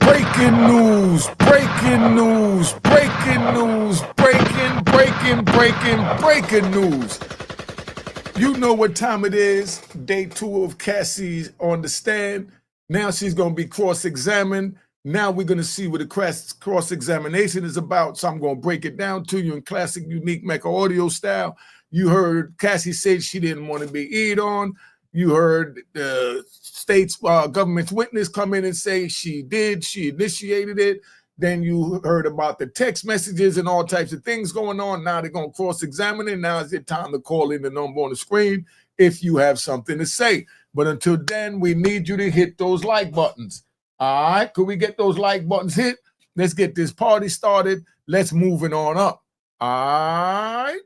Breaking news, breaking news, breaking news, breaking news. You know what time it is. Day 2 of Cassie's on the stand. Now she's going to be cross-examined. Now we're going to see what the cross-examination is about. So I'm going to break it down to you in classic, unique Mecca audio style. You heard Cassie say she didn't want to be eat on. You heard the state's government's witness come in and say she did. She initiated it. Then you heard about the text messages and all types of things going on. Now they're going to cross-examine it. Now is it time to call in the number on the screen if you have something to say. But until then, we need you to hit those like buttons. All right? Could we get those like buttons hit? Let's get this party started. Let's move it on up. All right?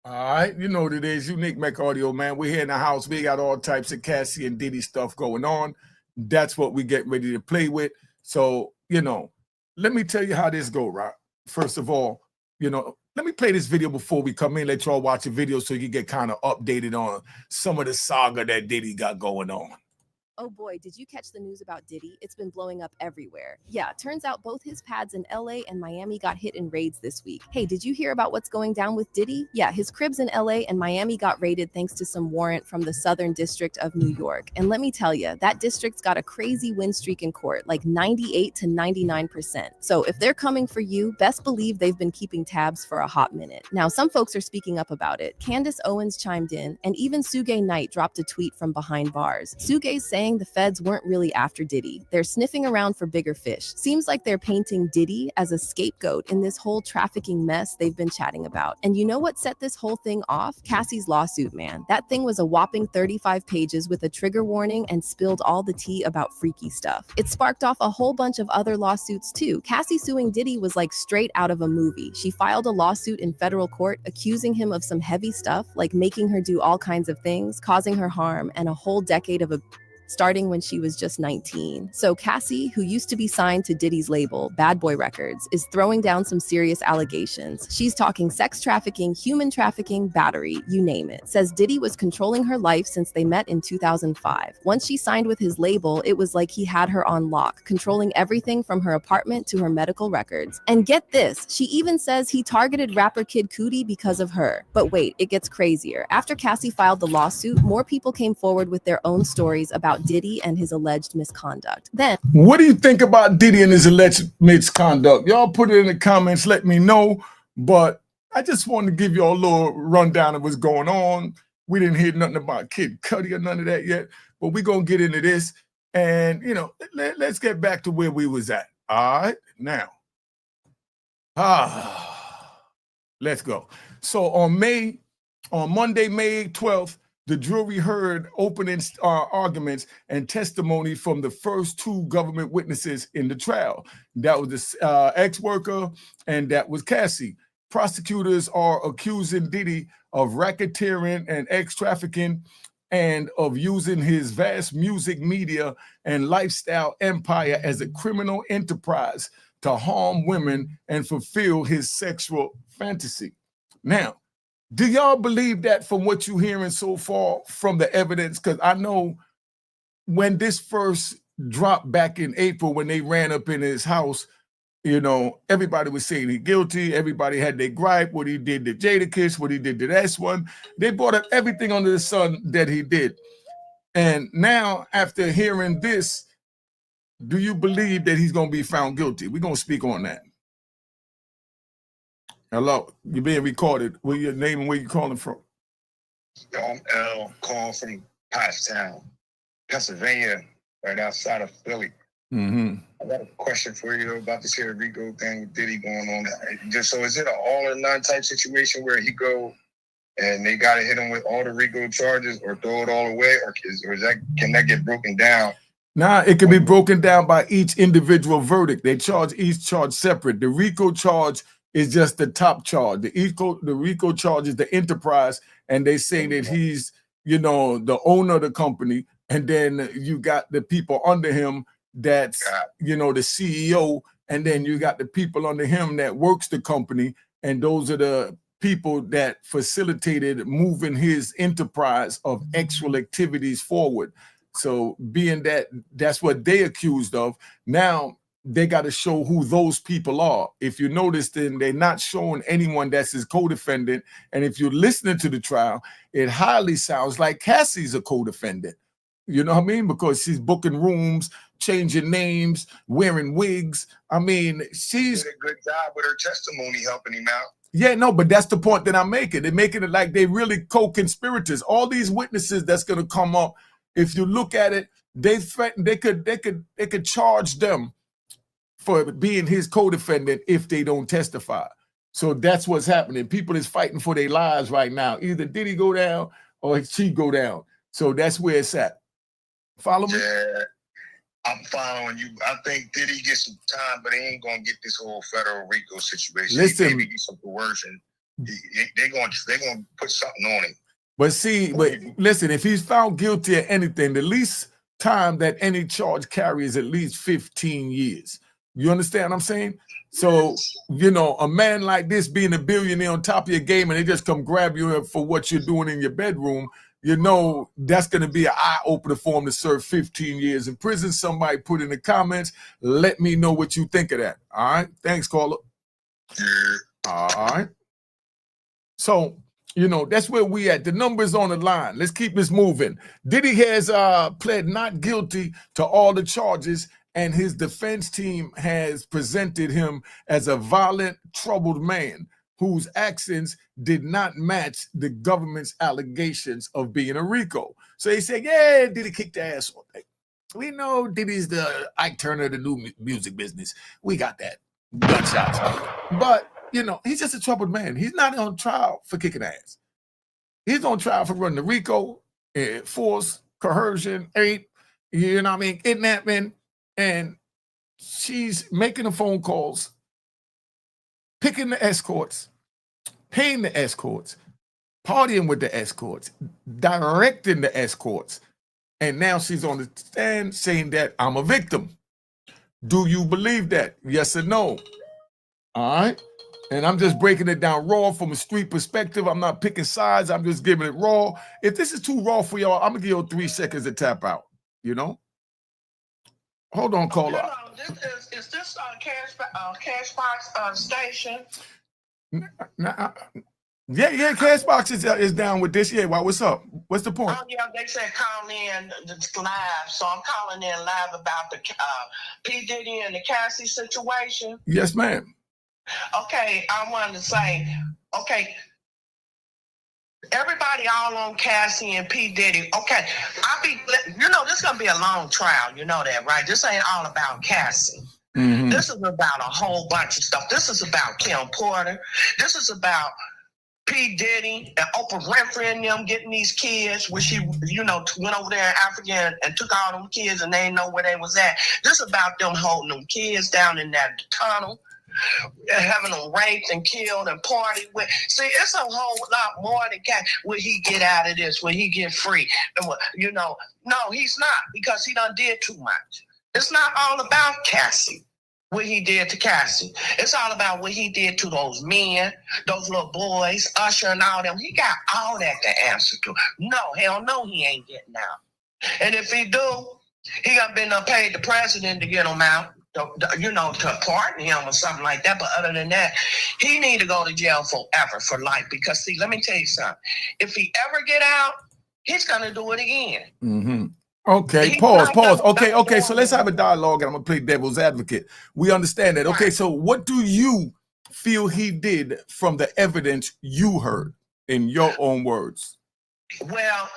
All right, you know what it is, Unique Mecca Audio, man. We're here in the house. We got all types of Cassie and Diddy stuff going on. That's what we get ready to play with. So, let me tell you how this go, right? First of all, let me play this video before we come in. Let y'all watch the video so you can get kind of updated on some of the saga that Diddy got going on. Oh boy, did you catch the news about Diddy? It's been blowing up everywhere. Yeah, turns out both his pads in LA and Miami got hit in raids this week. Hey, did you hear about what's going down with Diddy? Yeah, his cribs in LA and Miami got raided thanks to some warrant from the Southern District of New York. And let me tell you, that district's got a crazy win streak in court, like 98 to 99%. So if they're coming for you, best believe they've been keeping tabs for a hot minute. Now, some folks are speaking up about it. Candace Owens chimed in, and even Sugay Knight dropped a tweet from behind bars. Sugay's saying the feds weren't really after Diddy. They're sniffing around for bigger fish. Seems like they're painting Diddy as a scapegoat in this whole trafficking mess they've been chatting about. And you know what set this whole thing off? Cassie's lawsuit, man. That thing was a whopping 35 pages with a trigger warning and spilled all the tea about freaky stuff. It sparked off a whole bunch of other lawsuits too. Cassie suing Diddy was like straight out of a movie. She filed a lawsuit in federal court accusing him of some heavy stuff, like making her do all kinds of things, causing her harm, and a whole decade of starting when she was just 19. So Cassie, who used to be signed to Diddy's label, Bad Boy Records, is throwing down some serious allegations. She's talking sex trafficking, human trafficking, battery, you name it. Says Diddy was controlling her life since they met in 2005. Once she signed with his label, it was like he had her on lock, controlling everything from her apartment to her medical records. And get this, she even says he targeted rapper Kid Cudi because of her. But wait, it gets crazier. After Cassie filed the lawsuit, more people came forward with their own stories about Diddy and his alleged misconduct. Then, what do you think about Diddy and his alleged misconduct? Y'all put it in the comments, let me know. But I just wanted to give you all a little rundown of what's going on. We didn't hear nothing about Kid Cudi or none of that yet, but we're going to get into this. And, let's get back to where we was at. All right, now. Let's go. So on Monday, May 12th, the jury heard opening arguments and testimony from the first 2 government witnesses in the trial. That was the ex-worker, and that was Cassie. Prosecutors are accusing Diddy of racketeering and ex-trafficking and of using his vast music, media, and lifestyle empire as a criminal enterprise to harm women and fulfill his sexual fantasy. Now, do y'all believe that from what you're hearing so far from the evidence? Because I know when this first dropped back in April, when they ran up in his house, everybody was saying he's guilty. Everybody had their gripe, what he did to Jadakiss, what he did to that one. They brought up everything under the sun that he did. And now, after hearing this, do you believe that he's going to be found guilty? We're going to speak on that. Hello, you're being recorded. What's your name and where you calling from? I'm L, calling from Pottstown, Pennsylvania, right outside of Philly. Mm-hmm. I got a question for you about this here Rico thing with Diddy going on. Just so is it an all or none type situation where he go and they got to hit him with all the Rico charges or throw it all away, or can that get broken down? Nah, it can be broken down by each individual verdict. They charge each charge separate. The RICO charge is just the top charge. The RICO charge is the enterprise, and they say that he's, you know, the owner of the company, and then you got the people under him that's, you know, the CEO, and then you got the people under him that works the company, and those are the people that facilitated moving his enterprise of actual activities forward. So being that that's what they accused of, now they got to show who those people are. If you notice, then they're not showing anyone that's his co-defendant. And if you're listening to the trial, it highly sounds like Cassie's a co-defendant. You know what I mean? Because she's booking rooms, changing names, wearing wigs. I mean, she's did a good job with her testimony helping him out. Yeah, no, but that's the point that I'm making. They're making it like they really co-conspirators. All these witnesses that's going to come up, if you look at it, they threaten they could charge them for being his co-defendant if they don't testify. So that's what's happening. People is fighting for their lives right now. Either Diddy go down or she go down. So that's where it's at. Follow me? Yeah, I'm following you. I think Diddy get some time, but he ain't gonna get this whole federal RICO situation. Listen, he maybe get some coercion. They're gonna put something on him. But see, listen, if he's found guilty of anything, the least time that any charge carries is at least 15 years. You understand what I'm saying? So, you know, a man like this being a billionaire on top of your game and they just come grab you for what you're doing in your bedroom, you know, that's going to be an eye-opener for him to serve 15 years in prison. Somebody put in the comments, let me know what you think of that. All right? Thanks, caller. All right. So, you know, that's where we at. The numbers on the line. Let's keep this moving. Diddy has pled not guilty to all the charges, and his defense team has presented him as a violent, troubled man whose actions did not match the government's allegations of being a RICO. So they say, yeah, Diddy kicked the ass all day. We know Diddy's the Ike Turner of the new music business. We got that. Gunshots. But, you know, he's just a troubled man. He's not on trial for kicking ass. He's on trial for running the RICO, force, coercion, rape, you know what I mean, kidnapping, and she's making the phone calls, picking the escorts, paying the escorts, partying with the escorts, directing the escorts, and now she's on the stand saying that I'm a victim. Do you believe that? Yes or no? All right. And I'm just breaking it down raw from a street perspective. I'm not picking sides. I'm just giving it raw. If this is too raw for y'all, I'm going to give you 3 seconds to tap out, you know? Hold on, caller. Is this Cashbox station? Yeah, Cashbox is down with this. Yeah, what's up? What's the point? Oh, yeah, they said call in live. So I'm calling in live about the P. Diddy and the Cassie situation. Yes, ma'am. Okay, I wanted to say, okay, everybody all on Cassie and P. Diddy. Okay, this is gonna be a long trial. You know that, right? This ain't all about Cassie. Mm-hmm. This is about a whole bunch of stuff. This is about Kim Porter. This is about P. Diddy and Oprah Winfrey and them getting these kids, where she, went over there in Africa and took all them kids and they didn't know where they was at. This is about them holding them kids down in that tunnel, having them raped and killed and partied with. See, it's a whole lot more than will he get out of this? Will he get free? And no, he's not, because he done did too much. It's not all about Cassie, what he did to Cassie. It's all about what he did to those men, those little boys, Usher and all them. He got all that to answer to. No, hell no, he ain't getting out. And if he do, he got been paid the president to get him out. To pardon him or something like that. But other than that, he need to go to jail forever, for life. Because, see, let me tell you something. If he ever get out, he's going to do it again. Mm-hmm. Okay, pause. Okay, so let's have a dialogue, and I'm going to play devil's advocate. We understand that. Okay, so what do you feel he did from the evidence you heard, in your own words? Well,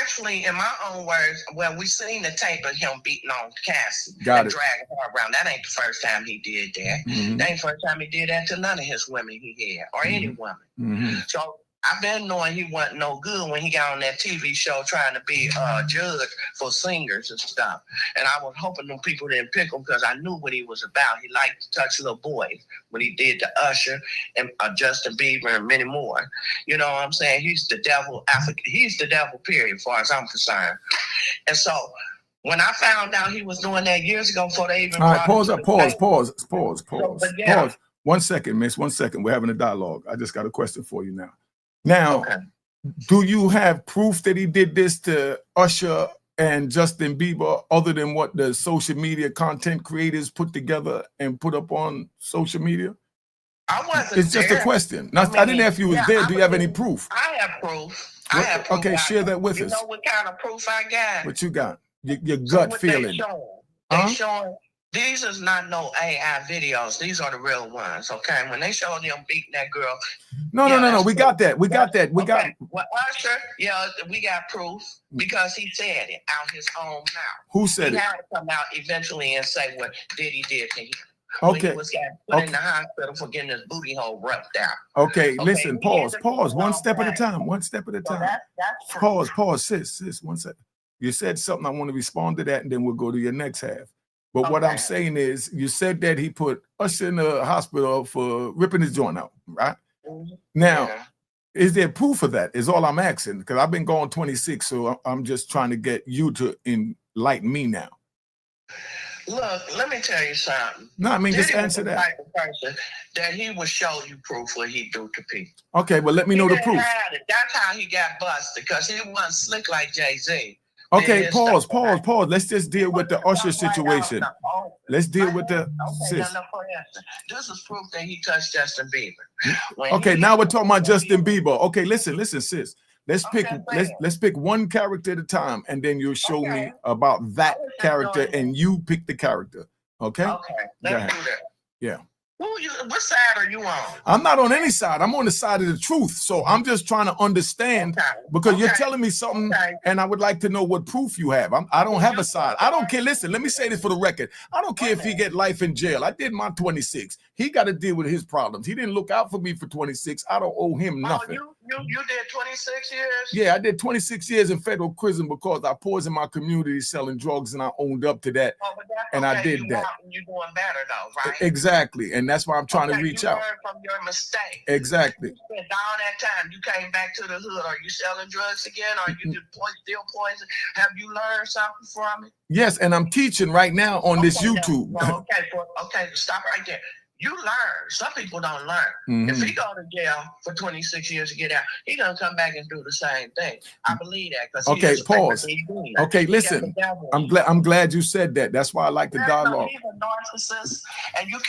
actually, in my own words, we seen the tape of him beating on Cassie and dragging her around. That ain't the first time he did that. Mm-hmm. That ain't the first time he did that to none of his women he had, or any woman. Mm-hmm. So I've been knowing he wasn't no good when he got on that TV show trying to be a judge for singers and stuff. And I was hoping them people didn't pick him because I knew what he was about. He liked to touch little boys, what he did to Usher and Justin Bieber and many more. You know what I'm saying? He's the devil. He's the devil, period, as far as I'm concerned. And so when I found out he was doing that years ago before they even... All right, pause. Yeah. 1 second, miss, 1 second. We're having a dialogue. I just got a question for you now. Now, do you have proof that he did this to Usher and Justin Bieber other than what the social media content creators put together and put up on social media? I wasn't It's just a question. Now, I didn't know if you was there. Do you have any proof? I have proof. Okay, share that with us. You know what kind of proof I got? What you got? Your gut feeling. They showing, these is not no AI videos. These are the real ones, okay? When they show them beating that girl. No. We got that. We got. Well, Usher, we got proof because he said it out his own mouth. Who said it? He had to come out eventually and say what Diddy did to him. Okay. He was put in the hospital for getting his booty hole rubbed out. Okay, listen, pause. One step at a time. So pause, sis, 1 second. You said something, I want to respond to that, and then we'll go to your next half. But what I'm saying is, you said that he put us in the hospital for ripping his joint out, right? Now, is there proof of that? Is all I'm asking, because I've been going 26, so I'm just trying to get you to enlighten me now. Look, let me tell you something. No, I mean, Diddy just answer was the that. type of person that he would show you proof what he do to people. Okay, well, let me know the proof. That's how he got busted, because he wasn't slick like Jay-Z. Okay, pause. Let's just deal with the Usher situation. Let's deal with the sis. This is proof that he touched Justin Bieber. Okay, now we're talking about Justin Bieber. Okay, listen, sis. Let's pick one character at a time, and then you'll show me about that character, and you pick the character. Okay? Okay, let's do that. Yeah. What side are you on? I'm not on any side. I'm on the side of the truth. So I'm just trying to understand because you're telling me something, and I would like to know what proof you have. I don't have a side. I don't care. Listen, let me say this for the record. I don't care if he get life in jail. I did my 26. He got to deal with his problems. He didn't look out for me for 26. I don't owe him nothing. You did 26 years? Yeah, I did 26 years in federal prison because I poisoned my community selling drugs, and I owned up to that. I did that. You're doing better though, right? Exactly, and that's why I'm trying to reach out. Learn from your mistake. Exactly. You spent all that time. You came back to the hood. Are you selling drugs again? Are you still poison? Have you learned something from it? Yes, and I'm teaching right now on this YouTube. Okay, stop right there. You learn. Some people don't learn. If he go to jail for 26 years to get out, he gonna come back and do the same thing. I believe that. Okay, pause. Okay, listen. I'm glad you said that. That's why I like the dialogue. He's a narcissist, and you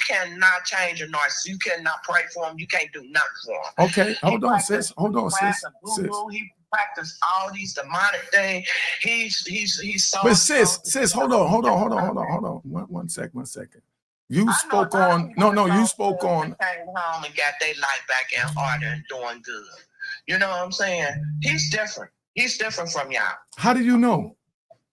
cannot change a narcissist. You cannot pray for him. You can't do nothing for him. Okay, hold on, sis. He practiced all these demonic things. He's so. But sis, hold on. 1 second. You spoke on. You spoke on. Came home and got their life back in order and doing good. You know what I'm saying? He's different. He's different from y'all. How do you know?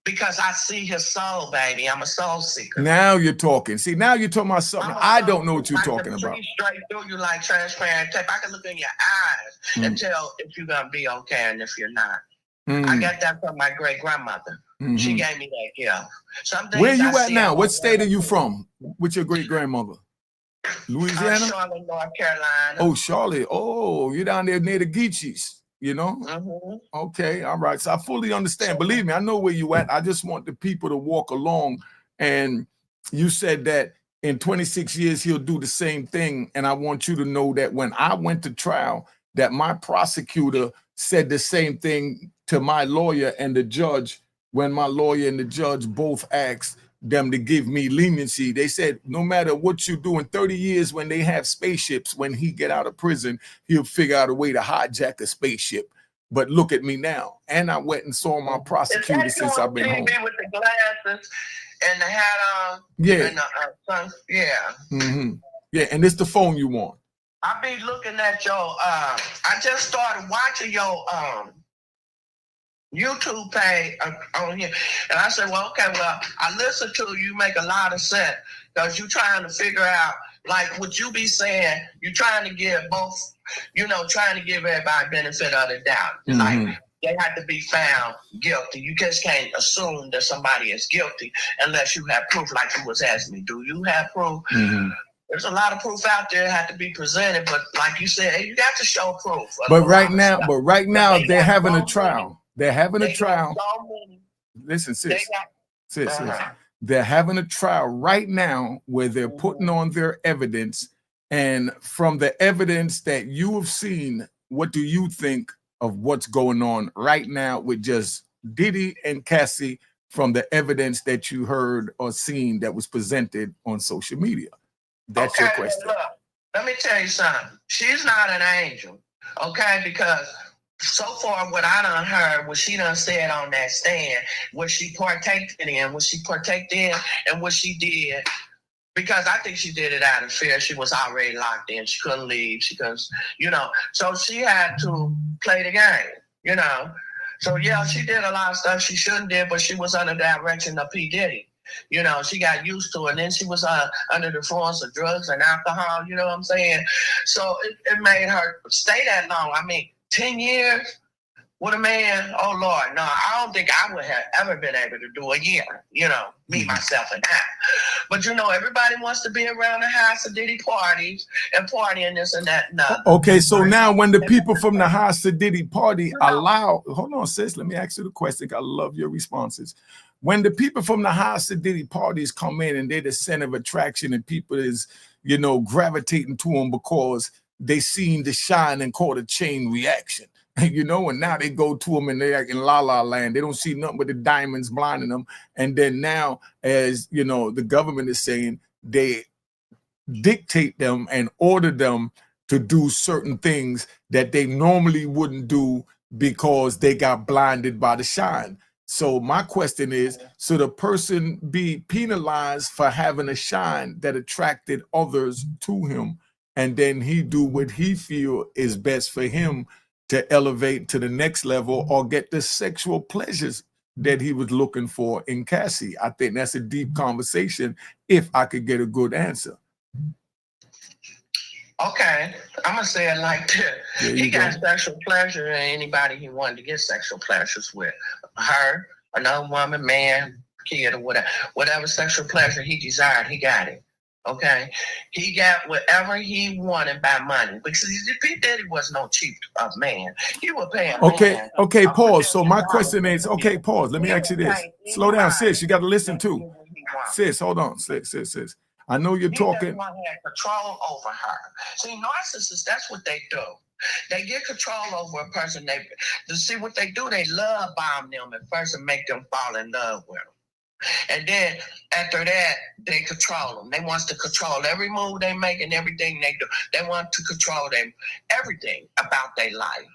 Because I see his soul, baby. I'm a soul seeker. Now you're talking. See, now you're talking about something I don't know what you're talking about. Straight through you like transparent tape. I can look in your eyes and tell if you're gonna be okay and if you're not. I got that from my great grandmother. She gave me that gift. Where you at now? What state are you from with your great grandmother? Louisiana? Charlotte, North Carolina. Oh, Charlotte. Oh, you're down there near the Geechees, you know? Okay, all right. So I fully understand. Believe me, I know where you at. I just want the people to walk along. And you said that in 26 years, he'll do the same thing. And I want you to know that when I went to trial, that my prosecutor said the same thing to my lawyer and the judge. When my lawyer and the judge both asked them to give me leniency, they said, no matter what you do in 30 years, when they have spaceships, when he get out of prison, he'll figure out a way to hijack a spaceship. But look at me now. And I went and saw my prosecutor since I've been home. With the glasses and the hat on. Yeah. And yeah, and it's the phone you want. I be looking at your, I just started watching your, YouTube page on here, and I said, well, okay, well, I listen to you make a lot of sense because you trying to figure out like what you be saying, you're trying to give both, trying to give everybody benefit of the doubt. Like they have to be found guilty. You just can't assume that somebody is guilty unless you have proof. Like you was asking me, do you have proof? There's a lot of proof out there that have to be presented, but like you said, you got to show proof. But right now, they're having a trial. They're having a trial. Listen, sis. They're having a trial right now where they're putting on their evidence. And from the evidence that you have seen, what do you think of what's going on right now with just Diddy and Cassie from the evidence that you heard or seen that was presented on social media? That's your question. Look, let me tell you something. She's not an angel, okay? Because so far what I done heard, what she done said on that stand, what she partaked in, and what she did, because I think she did it out of fear. She was already locked in. She couldn't leave. She couldn't, so she had to play the game, So, yeah, she did a lot of stuff she shouldn't did, but she was under the direction of P. Diddy. She got used to it. And then she was under the influence of drugs and alcohol, you know what I'm saying? So it made her stay that long. I mean, 10 years with a man, oh, Lord, no, I don't think I would have ever been able to do a year, me, myself, and I. But, everybody wants to be around the house of Diddy parties and partying this and that. No. Okay, so now when the people from the house of Diddy party allow, hold on, sis, let me ask you the question. I love your responses. When the people from the house of Diddy parties come in and they're the center of attraction and people is, gravitating to them because they seen the shine and caught a chain reaction, and now they go to them and they're like in La La Land. They don't see nothing but the diamonds blinding them. And then now, as the government is saying, they dictate them and order them to do certain things that they normally wouldn't do because they got blinded by the shine. So my question is, should a person be penalized for having a shine that attracted others to him, and then he do what he feel is best for him to elevate to the next level or get the sexual pleasures that he was looking for in Cassie? I think that's a deep conversation if I could get a good answer. Okay, I'm going to say it like this. He got sexual pleasure in anybody he wanted to get sexual pleasures with. Her, another woman, man, kid, or whatever sexual pleasure he desired, he got it. Okay, he got whatever he wanted by money, because P. Diddy was no cheap man. He was paying. Okay, pause. So my question is, okay, pause. Let me ask you this. Slow down, sis. You got to listen too. Sis, hold on, sis. I know you're talking. He had control over her. See, narcissists, that's what they do. They get control over a person. To see what they do, they love bomb them at first and make them fall in love with them. And then after that, they control them. They want to control every move they make and everything they do. They want to control them, everything about their life,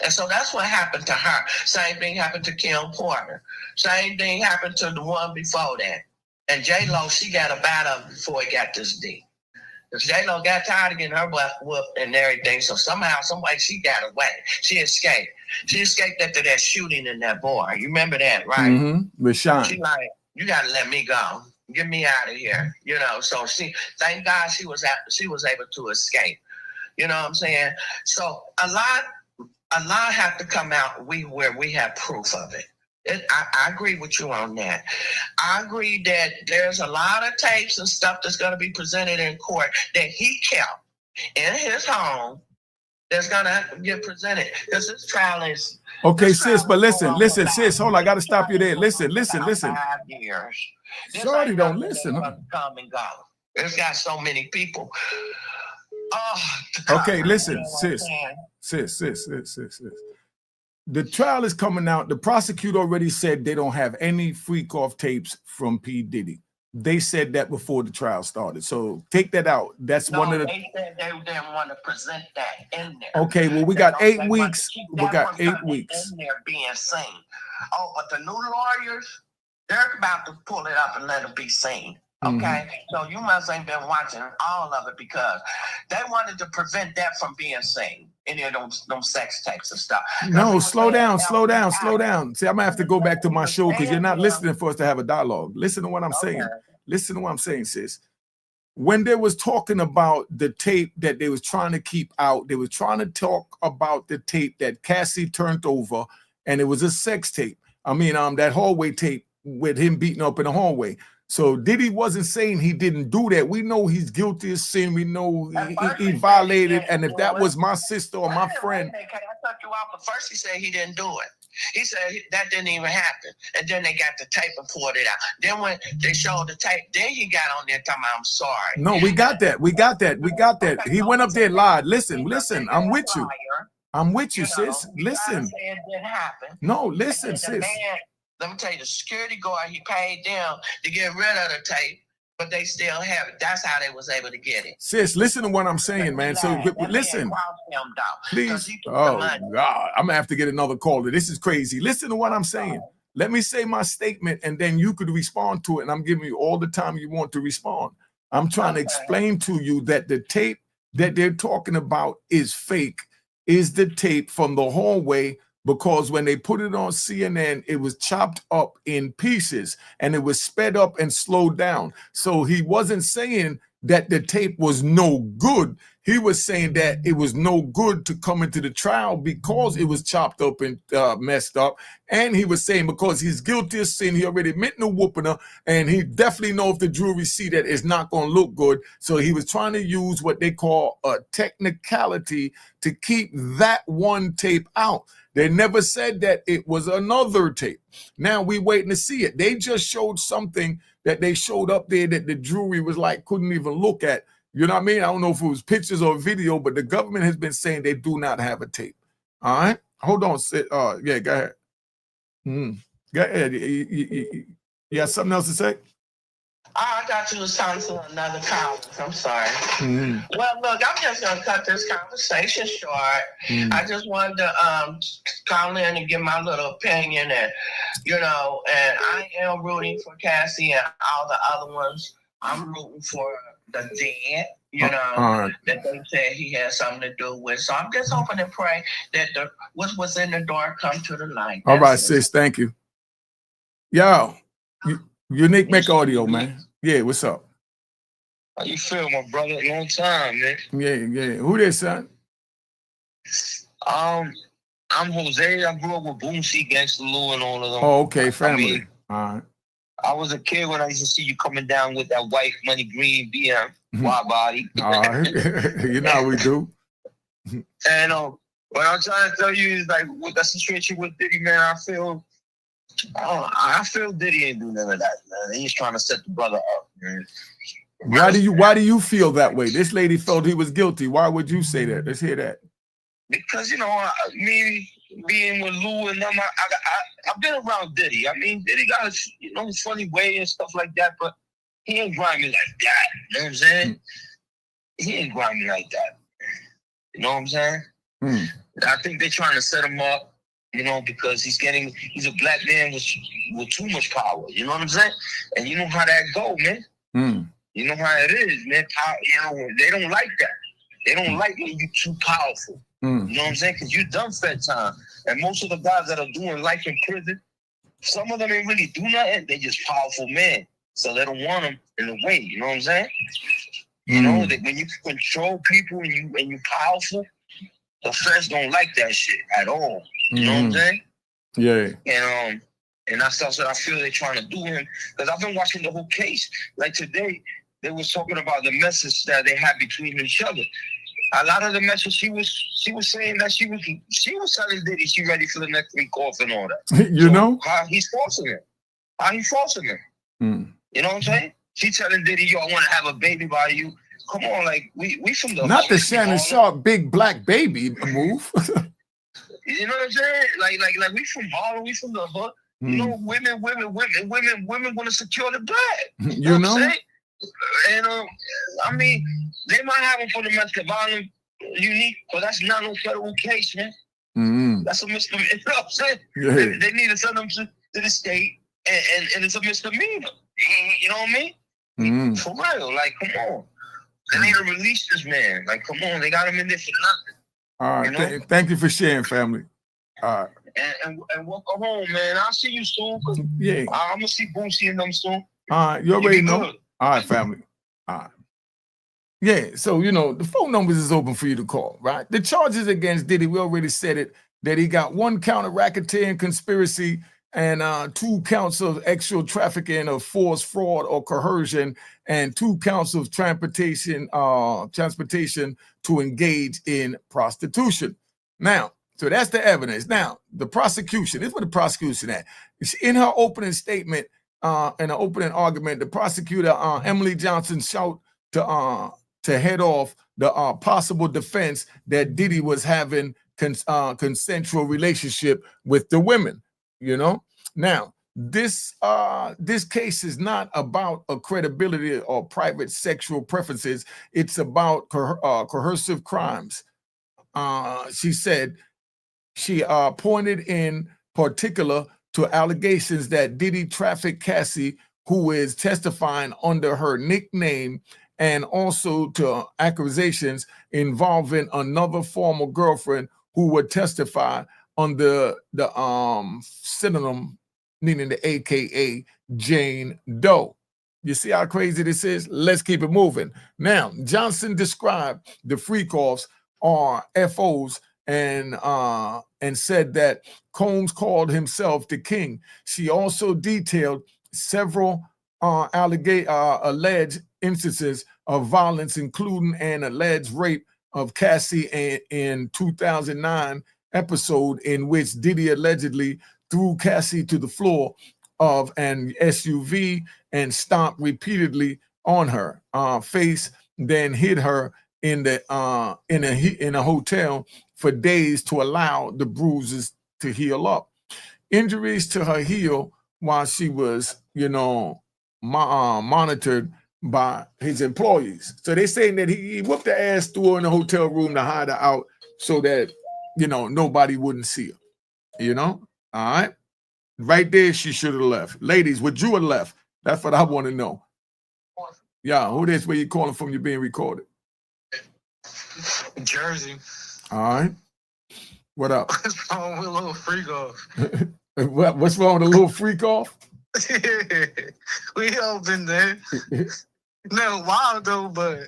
And so that's what happened to her. Same thing happened to Kim Porter. Same thing happened to the one before that. And J-Lo, she got a battle before he got this D. Because J-Lo got tired of getting her butt whooped and everything. So somehow, somebody, she got away. She escaped. She escaped after that shooting in that bar. You remember that, right? With Sean. She like, you got to let me go. Get me out of here. So thank God she was able to escape. You know what I'm saying? So a lot have to come out where we have proof of it. I agree with you on that. I agree that there's a lot of tapes and stuff that's going to be presented in court that he kept in his home that's going to have to get presented. Because this trial is... Okay, sis, but listen, sis. Hold on, I got to stop you there. Listen. 5 years. Shorty don't listen. Huh? Come and go. It's got so many people. Okay, listen, sis. The trial is coming out. The prosecutor already said they don't have any freak off tapes from P. Diddy. They said that before the trial started. So take that out. That's one of the... They said they didn't want to present that in there. Okay, well, we got 8 weeks. We got 8 weeks. In there being seen. Oh, but the new lawyers, they're about to pull it up and let it be seen. Okay, so you must ain't been watching all of it because they wanted to prevent that from being seen. Any of them sex tapes and stuff. No, slow down. See, I'm gonna have to go back to my show because you're not listening for us to have a dialogue. Listen to what I'm saying. Listen to what I'm saying, sis. when they was talking about the tape that they was trying to keep out, they was trying to talk about the tape that Cassie turned over, and it was a sex tape. I mean, that hallway tape with him beating up in the hallway. So Diddy wasn't saying he didn't do that. We know he's guilty of sin. We know he violated. And if that was my sister or my friend. Can I cut you off? But first he said he didn't do it. He said that didn't even happen. And then they got the tape and poured it out. Then when they showed the tape, then he got on there talking about, I'm sorry. No, we got that. We got that. We got that. He went up there and lied. Listen, I'm with you. I'm with you, sis. Listen. It didn't happen. No, listen, sis. Let me tell you, the security guard, he paid them to get rid of the tape, but they still have it. That's how they was able to get it. Sis, listen to what I'm saying, man. So listen, please. Oh God, I'm gonna have to get another caller. This is crazy. Listen to what I'm saying. Let me say my statement, and then you could respond to it. And I'm giving you all the time you want to respond. I'm trying to explain to you that the tape that they're talking about is fake. Is the tape from the hallway, because when they put it on CNN, it was chopped up in pieces and it was sped up and slowed down. So he wasn't saying that the tape was no good. He was saying that it was no good to come into the trial because it was chopped up and messed up. And he was saying because he's guilty of sin, he already admitted no whooping her, and he definitely know if the jury see that it's not going to look good. So he was trying to use what they call a technicality to keep that one tape out. They never said that it was another tape. Now we waiting to see it. They just showed something that they showed up there that the jury was like, couldn't even look at. You know what I mean? I don't know if it was pictures or video, but the government has been saying they do not have a tape. All right. Hold on. Yeah, go ahead. Go ahead. You got something else to say? I thought you was talking to another caller. I'm sorry. Well, look, I'm just going to cut this conversation short. I just wanted to call in and give my little opinion. And, and I am rooting for Cassie and all the other ones. I'm rooting for the dead, that they said he had something to do with. So I'm just hoping and pray that what was in the dark come to the light. All right, sis. Thank you. Yo, Unique Make Audio, man. Yeah, what's up? How you feel, my brother? Long time, man. Yeah. Who this, son? I'm Jose. I grew up with Boosie, Gangsta Lou, and all of them. Oh, okay, family. All right. I was a kid when I used to see you coming down with that white money green BM, wide body. All right. You know how we do. And what I'm trying to tell you is like with that situation with Diddy, man, I feel Diddy ain't do none of that, man. He's trying to set the brother up, man. Why do you feel that way? This lady felt he was guilty. Why would you say that? Let's hear that. Because me being with Lou and them, I've been around Diddy. I mean, Diddy got his, his funny way and stuff like that, but he ain't grimy like that. You know what I'm saying? He ain't grimy like that. You know what I'm saying? I think they're trying to set him up, because he's a black man with too much power. You know what I'm saying? And you know how that go, man. You know how it is, man. They don't like that. They don't like when you're too powerful. You know what I'm saying? Because you done fed time. And most of the guys that are doing life in prison, some of them ain't really do nothing. They just powerful men. So they don't want them in the way. You know what I'm saying? That when you control people and you powerful, the feds don't like that shit at all. You know what I'm saying? Yeah. And that's what I feel they're trying to do him. Because I've been watching the whole case. Like today, they was talking about the message that they had between each other. A lot of the message she was saying that she was telling Diddy she ready for the next week off and all that. How he's forcing her. How he forcing her. You know what I'm saying? She telling Diddy, yo, I want to have a baby by you. Come on, like we from the not the Shannon Sharp big black baby move. You know what I'm saying? Like we from Harlem, we from the hood. Women want to secure the bag. You know what I'm saying? And I mean, they might have him for domestic violence, Unique, but that's not no federal case, man. That's a misdemeanor. You know what I'm saying? Yeah. They need to send them to the state, and it's a misdemeanor. You know what I mean? For real, like, come on. They need to release this man. Like, come on, they got him in there for nothing. All right, thank you for sharing, family. All right. And welcome home, man. I'll see you soon. Yeah. I'm gonna see Boosie and them soon. All right, you already know. All right, family. All right. Yeah, so the phone numbers is open for you to call, right? The charges against Diddy, we already said it, that he got 1 count of racketeering conspiracy and 2 counts of extra trafficking of force, fraud, or coercion, and 2 counts of transportation to engage in prostitution. Now, so that's the evidence. Now, the prosecution, this is what the prosecution at. In her opening statement, in the opening argument, the prosecutor, Emily Johnson, shout to head off the possible defense that Diddy was having consensual relationship with the women. Now this case is not about a credibility or private sexual preferences. It's about coercive crimes. She said she pointed in particular to allegations that Diddy trafficked Cassie, who is testifying under her nickname, and also to accusations involving another former girlfriend who would testify under the synonym, meaning the AKA Jane Doe. You see how crazy this is? Let's keep it moving. Now, Johnson described the freak-offs or FOs and said that Combs called himself the king. She also detailed several alleged instances of violence, including an alleged rape of Cassie in 2009 episode in which Diddy allegedly threw Cassie to the floor of an SUV and stomped repeatedly on her face, then hid her in a hotel for days to allow the bruises to heal up. Injuries to her heel while she was, monitored by his employees. So they're saying that he whooped her ass, threw her in a hotel room to hide her out so that, nobody wouldn't see her, all right? Right there, she should have left. Ladies, would you have left? That's what I want to know. Yeah, who this, where you calling from? You're being recorded. Jersey. All right. What up? What's wrong with a little freak off? What's wrong with a little freak off? We all been there. No, wild though, but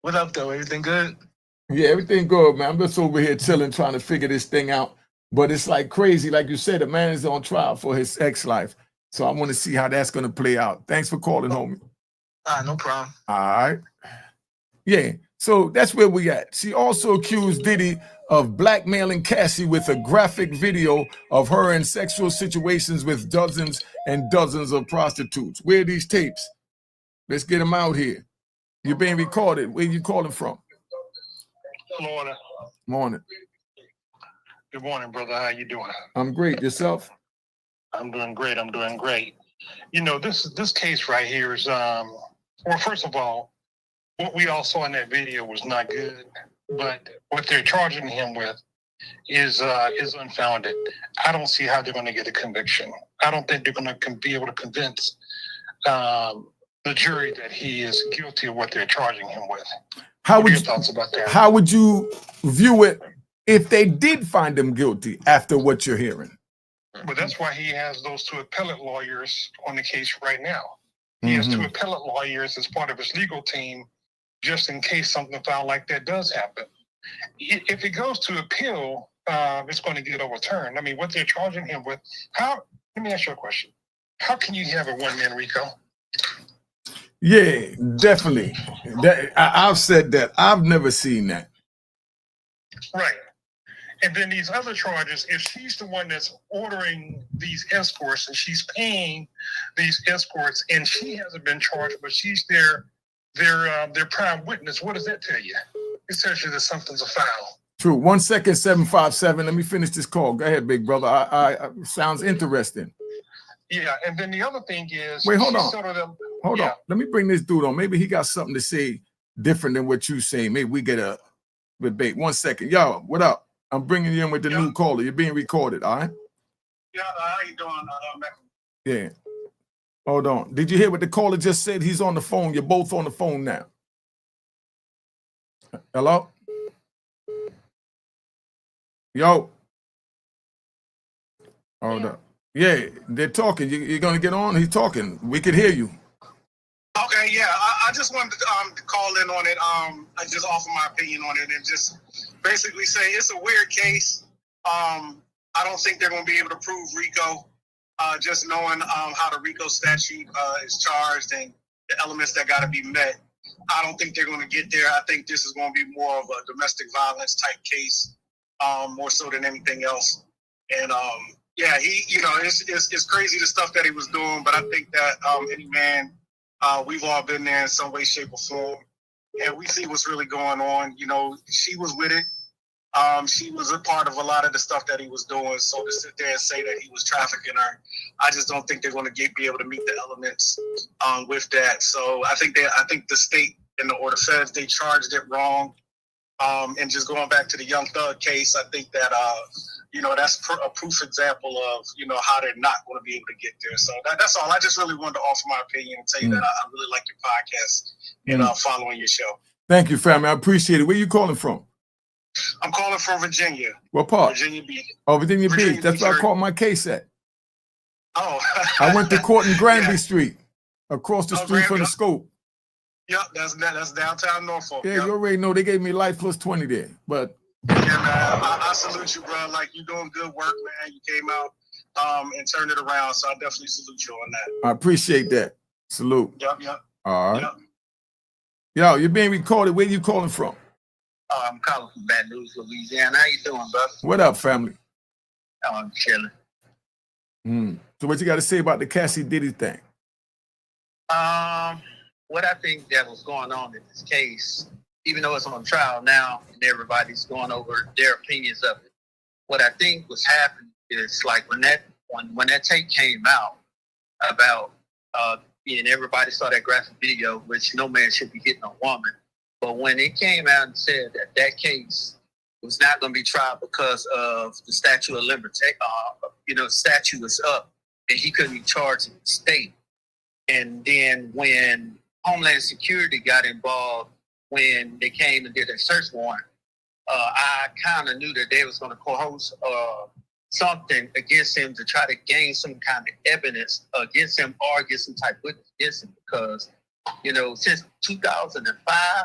what up though? Everything good? Yeah, everything good, man. I'm just over here chilling, trying to figure this thing out. But it's like crazy. Like you said, the man is on trial for his ex-life. So I want to see how that's going to play out. Thanks for calling, homie. No problem. All right. Yeah, so that's where we at. She also accused Diddy of blackmailing Cassie with a graphic video of her in sexual situations with dozens and dozens of prostitutes. Where are these tapes? Let's get them out here. You're being recorded. Where you calling from? Florida. Morning. Good morning, brother. How you doing? I'm great. Yourself? I'm doing great. This case right here is well, first of all, what we all saw in that video was not good, but what they're charging him with is unfounded. I don't see how they're going to get a conviction. I don't think they're going to be able to convince the jury that he is guilty of what they're charging him with. What are your thoughts about that? How would you view it if they did find him guilty after what you're hearing? But that's why he has those 2 appellate lawyers on the case right now. He has 2 appellate lawyers as part of his legal team, just in case something foul like that does happen. If it goes to appeal, it's going to get overturned. I mean, what they're charging him with, let me ask you a question. How can you have a one-man RICO? Yeah, definitely. I've said that. I've never seen that. Right. And then these other charges, if she's the one that's ordering these escorts and she's paying these escorts and she hasn't been charged, but she's their prime witness, what does that tell you? It tells you that something's a foul. True. 1 second, 757. Let me finish this call. Go ahead, big brother. I sounds interesting. Yeah, and then the other thing is... Wait, hold on. Hold on. Let me bring this dude on. Maybe he got something to say different than what you say. Maybe we get a debate. 1 second. Yo, what up? I'm bringing you in with the new caller. You're being recorded, all right? Yeah, how you doing? Yeah. Hold on. Did you hear what the caller just said? He's on the phone. You're both on the phone now. Hello? Yo. Hold up. Yeah, they're talking. You're going to get on? He's talking. We can hear you. Okay, yeah. I just to call in on it. I just offer my opinion on it and just basically say it's a weird case. I don't think they're going to be able to prove RICO. Just knowing how the RICO statute is charged and the elements that got to be met, I don't think they're going to get there. I think this is going to be more of a domestic violence type case, more so than anything else. And yeah, it's crazy the stuff that he was doing, but I think that any man, we've all been there in some way, shape, or form, and we see what's really going on. You know, she was with it. She was a part of a lot of the stuff that he was doing. So to sit there and say that he was trafficking her, I just don't think they're going to be able to meet the elements with that. So I think the state and the feds, they charged it wrong. And just going back to the Young Thug case, I think that that's a proof example of how they're not going to be able to get there. So that's all. I just really wanted to offer my opinion and tell you that I really like your podcast and following your show. Thank you, family. I appreciate it. Where you calling from? I'm calling from Virginia. What part? Virginia Beach. Oh, Virginia Beach. That's where I caught my case at. Oh. I went to court in Granby Street, across the street from the Scope. Yep, that's downtown Norfolk. Yeah, you already know they gave me life plus 20 there. But yeah, man, I salute you, bro. Like, you're doing good work, man. You came out and turned it around, so I definitely salute you on that. I appreciate that. Salute. Yep. All right. Yep. Yo, you're being recorded. Where you calling from? I'm calling from Baton Rouge, Louisiana. How you doing, brother? What up, family? I'm chilling. So what you got to say about the Cassie Diddy thing? What I think that was going on in this case, even though it's on trial now and everybody's going over their opinions of it, what I think was happening is like when that tape came out about and everybody saw that graphic video, which no man should be hitting a woman. But when it came out and said that case was not going to be tried because of the statute of limitations, statute was up and he couldn't be charged in the state. And then when Homeland Security got involved, when they came and did a search warrant, I kind of knew that they was going to coerce something against him to try to gain some kind of evidence against him or get some type of witness against him because, since 2005,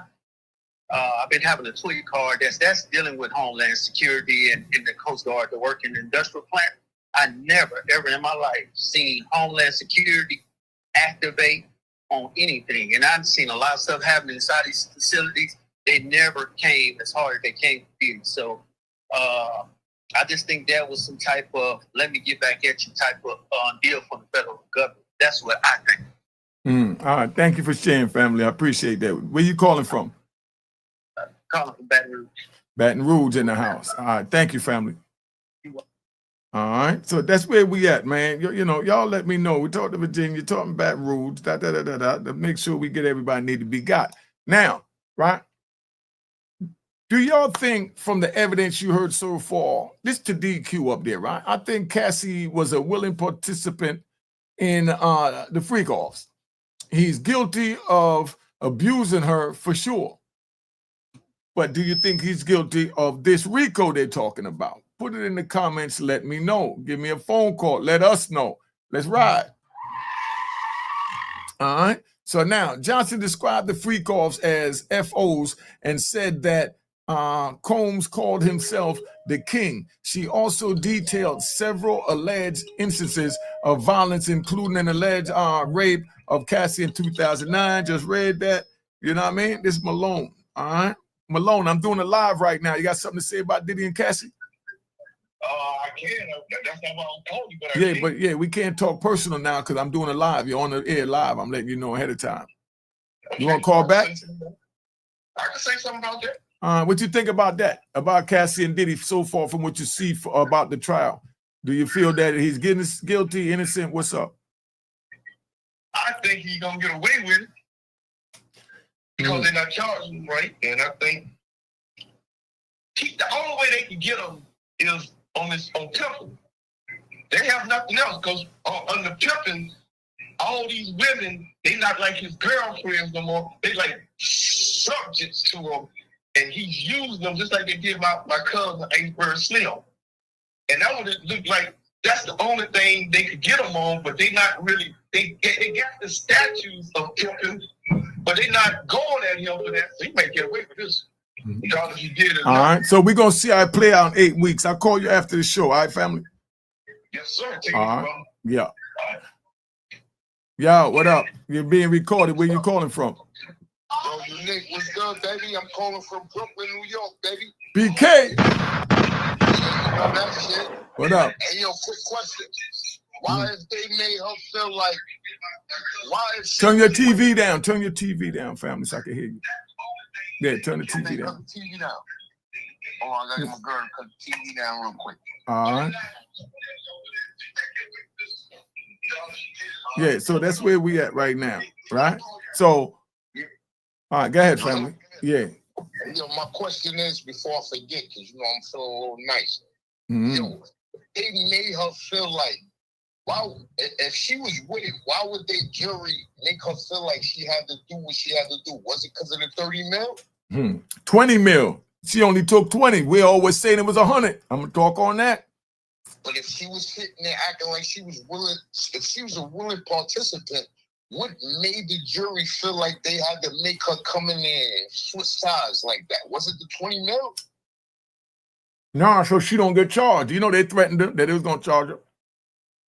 I've been having a Twitter card that's dealing with Homeland Security and the Coast Guard to work in the industrial plant. I never, ever in my life seen Homeland Security activate on anything. And I've seen a lot of stuff happening inside these facilities. They never came as hard as they came to Diddy. So I just think that was some type of let me get back at you type of deal from the federal government. That's what I think. All right. Thank you for sharing, family. I appreciate that. Where you calling from? Calling from Baton Rouge. Baton Rouge in the house. All right. Thank you, family. All right. So that's where we at, man. Y'all let me know. We talked to Virginia, talking Baton Rouge, to make sure we get everybody need to be got. Now, right? Do y'all think from the evidence you heard so far, this to DQ up there, right? I think Cassie was a willing participant in the freak-offs. He's guilty of abusing her for sure. But do you think he's guilty of this RICO they're talking about? Put it in the comments. Let me know. Give me a phone call. Let us know. Let's ride. All right. So now Johnson described the freak-offs as FOs and said that Combs called himself the king. She also detailed several alleged instances of violence, including an alleged rape of Cassie in 2009. Just read that. You know what I mean? This is Malone. All right. Malone, I'm doing a live right now. You got something to say about Diddy and Cassie? I can. That's not what I told you. But we can't talk personal now because I'm doing a live. You're on the air live. I'm letting you know ahead of time. You want to call back? I can say something about that. What you think about that? About Cassie and Diddy so far from what you see about the trial? Do you feel that he's getting guilty, innocent? What's up? I think he's going to get away with it because they're not charging him right. And I think the only way they can get him is on pimping. They have nothing else because on the pimping, all these women, they not like his girlfriends no more. They like subjects to him. And he's using them just like they did my cousin, Iceberg Slim. And that would look like that's the only thing they could get him on, but they not really, they got the statues of pimping, but they not going at any help with that. So you might get away with this. Regardless if you did or All not. right. So we're going to see how it play out in 8 weeks. I'll call you after the show. All right, family? Yes, sir. Take All it right. well. Yeah. Yo, what up? You're being recorded. Where you calling from? Yo, Nick, what's good, baby? I'm calling from Brooklyn, New York, baby. BK. You know that shit. What up? Hey, yo, quick question. Why is they made her feel like, why is she... Turn your TV down. Turn your TV down, family, so I can hear you. Yeah, turn the TV Cut down. the TV down. Hold on, I gotta get my girl to cut the TV down real quick. All right. Yeah, so that's where we at right now, right? So, all right, go ahead, family. Yeah. Hey, yo, my question is, before I forget, because, you know, I'm feeling a little nice. Mhm. Yo, they made her feel like, why, if she was with it, why would they jury make her feel like she had to do what she had to do? Was it because of the 30 mil? 20 mil. She only took 20. We always saying it was 100. I'm gonna talk on that. But if she was sitting there acting like she was willing, if she was a willing participant, what made the jury feel like they had to make her come in there and switch sides like that? Was it the 20 mil? Nah, so she don't get charged. You know they threatened her that they was gonna charge her.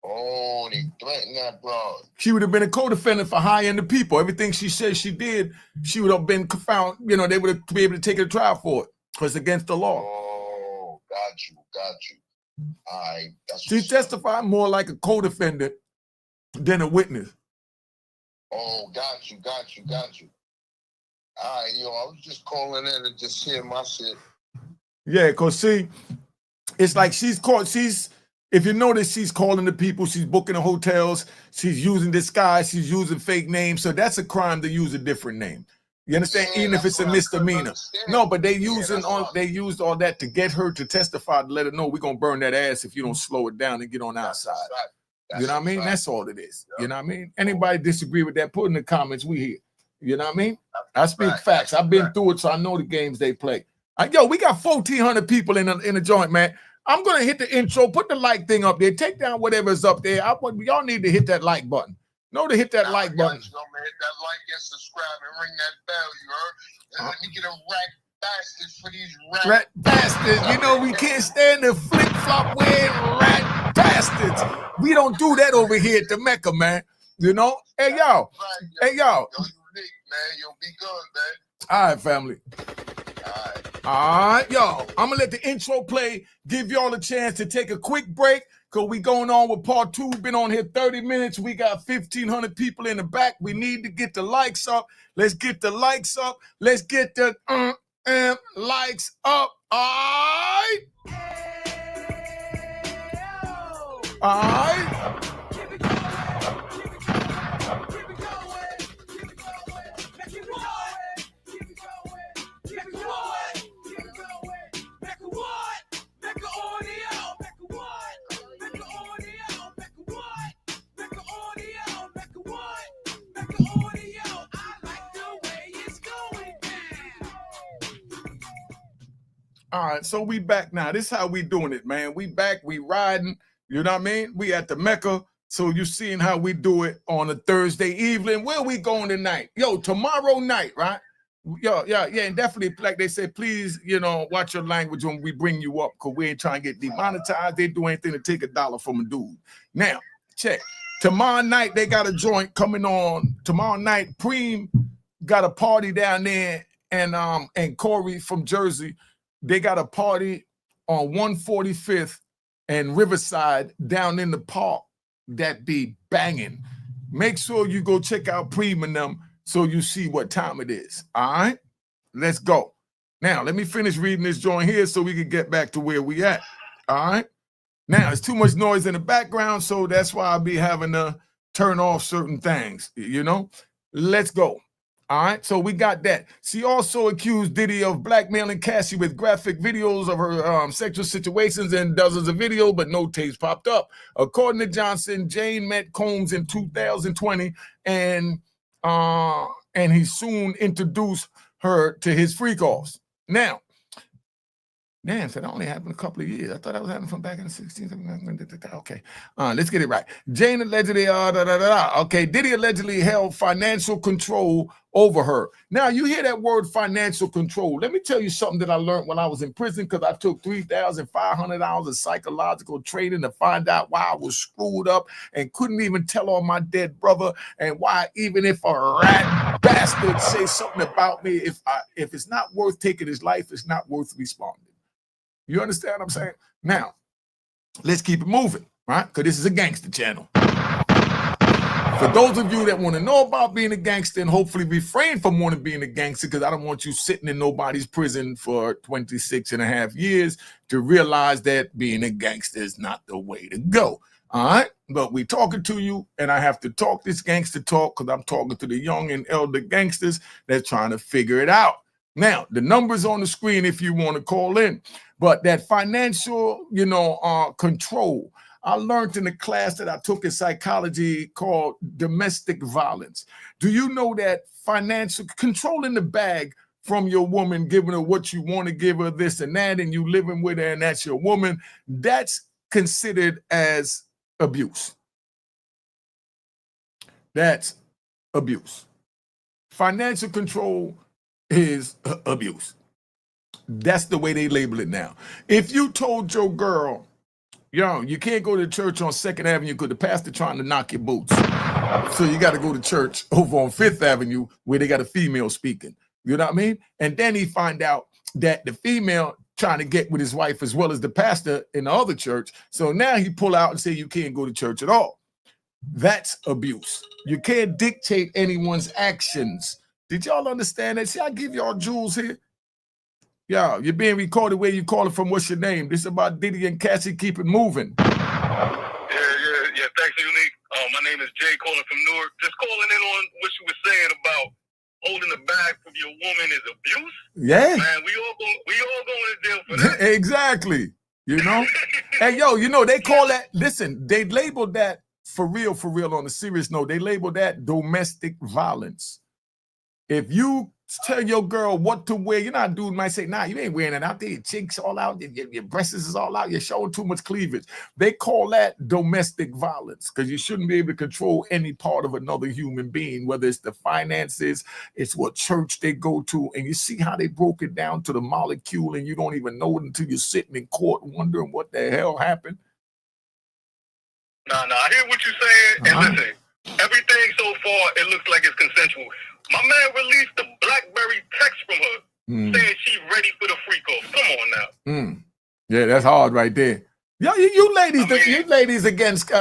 Oh, they threatened that, bro. She would have been a co-defendant for hiring the people. Everything she said she did, she would have been found. You know, they would have been able to take her to trial for it because it's against the law. Oh, got you. All right, that's She testified more like a co-defendant than a witness. Oh, got you. All right, yo, I was just calling in and just hear my shit. Yeah, because see, it's like if you notice, she's calling the people, she's booking the hotels, she's using disguise, she's using fake names. So that's a crime to use a different name. You understand? Yeah, even if it's a misdemeanor. No, but they used all that to get her to testify, to let her know we're gonna burn that ass if you don't slow it down and get on our side. You know what I mean? That's all it is. You know what I mean? Anybody disagree with that, put in the comments. We here. You know what I mean? I speak facts. I've been through it, so I know the games they play. Yo, we got 1,400 people in a joint, man. I'm gonna hit the intro. Put the like thing up there. Take down whatever's up there. Y'all need to hit that like button. Know to hit that like button. Hit that like and subscribe and ring that bell. You heard? Let me get a rat bastards for these rat bastards. You know we can't stand the flip flop wearing rat bastards. We don't do that over here at the Mecca, man. You know? Hey y'all. Hey y'all. Yo, unique, man. You'll be good, man. All right, family. All right, y'all. I'm gonna let the intro play. Give y'all a chance to take a quick break. Because we going on with part 2. We've been on here 30 minutes. We got 1,500 people in the back. We need to get the likes up. Let's get the likes up. Let's get the likes up. All right. All right. All right, so we back now. This is how we doing it, man. We back, we riding, you know what I mean? We at the Mecca, so you seeing how we do it on a Thursday evening. Where we going tonight? Yo, tomorrow night, right? Yeah, and definitely, like they said, please, you know, watch your language when we bring you up, because we ain't trying to get demonetized. They do anything to take $1 from a dude. Now, check. Tomorrow night, they got a joint coming on. Tomorrow night, Preem got a party down there, and Corey from Jersey, they got a party on 145th and Riverside down in the park that be banging. Make sure you go check out Preem and them so you see what time it is. All right, let's go. Now, let me finish reading this joint here so we can get back to where we at. All right. Now, there's too much noise in the background, so that's why I'll be having to turn off certain things, you know? Let's go. All right, so we got that. She also accused Diddy of blackmailing Cassie with graphic videos of her sexual situations and dozens of videos, but no tapes popped up. According to Johnson, Jane met Combs in 2020, and he soon introduced her to his freak-offs. Now, Damn, so that only happened a couple of years. I thought that was happening from back in the 16th. Okay, let's get it right. Jane allegedly, okay, Diddy allegedly held financial control over her. Now, you hear that word financial control. Let me tell you something that I learned when I was in prison, because I took 3,500 hours of psychological training to find out why I was screwed up and couldn't even tell on my dead brother, and why even if a rat bastard say something about me, if it's not worth taking his life, it's not worth responding. You understand what I'm saying? Now, let's keep it moving, right? Because this is a gangster channel. For those of you that want to know about being a gangster and hopefully refrain from wanting to being a gangster, because I don't want you sitting in nobody's prison for 26.5 years to realize that being a gangster is not the way to go. All right? But we talking to you, and I have to talk this gangster talk because I'm talking to the young and elder gangsters that's trying to figure it out. Now, the number's on the screen if you want to call in. But that financial, control, I learned in the class that I took in psychology called domestic violence. Do you know that financial controlling the bag from your woman, giving her what you want to give her, this and that, and you living with her and that's your woman, that's considered as abuse. That's abuse. Financial control is abuse. That's the way they label it now. If you told your girl, you can't go to church on 2nd Avenue because the pastor trying to knock your boots, so you got to go to church over on 5th Avenue where they got a female speaking. You know what I mean? And then he find out that the female trying to get with his wife as well as the pastor in the other church. So now he pull out and say you can't go to church at all. That's abuse. You can't dictate anyone's actions. Did y'all understand that? See, I give y'all jewels here. Yeah, you're being recorded where you calling from. What's your name? This is about Diddy and Cassie. Keep it moving. Yeah. Thanks, Unique. My name is Jay, calling from Newark. Just calling in on what you were saying about holding the bag from your woman is abuse. Yeah, man, we all going to jail for that. Exactly. Hey, they call that. Listen, they labeled that for real. On a serious note, they labeled that domestic violence. If you tell your girl what to wear, dude might say, nah, you ain't wearing it out there. Your cheeks all out, your breasts is all out, you're showing too much cleavage. They call that domestic violence because you shouldn't be able to control any part of another human being, whether it's the finances, it's what church they go to, and you see how they broke it down to the molecule, and you don't even know it until you're sitting in court wondering what the hell happened. No, I hear what you're saying, and listen, everything so far, it looks like it's consensual. My man released the BlackBerry text from her saying she's ready for the freak off. Come on now. Yeah, that's hard right there. Yo, you ladies against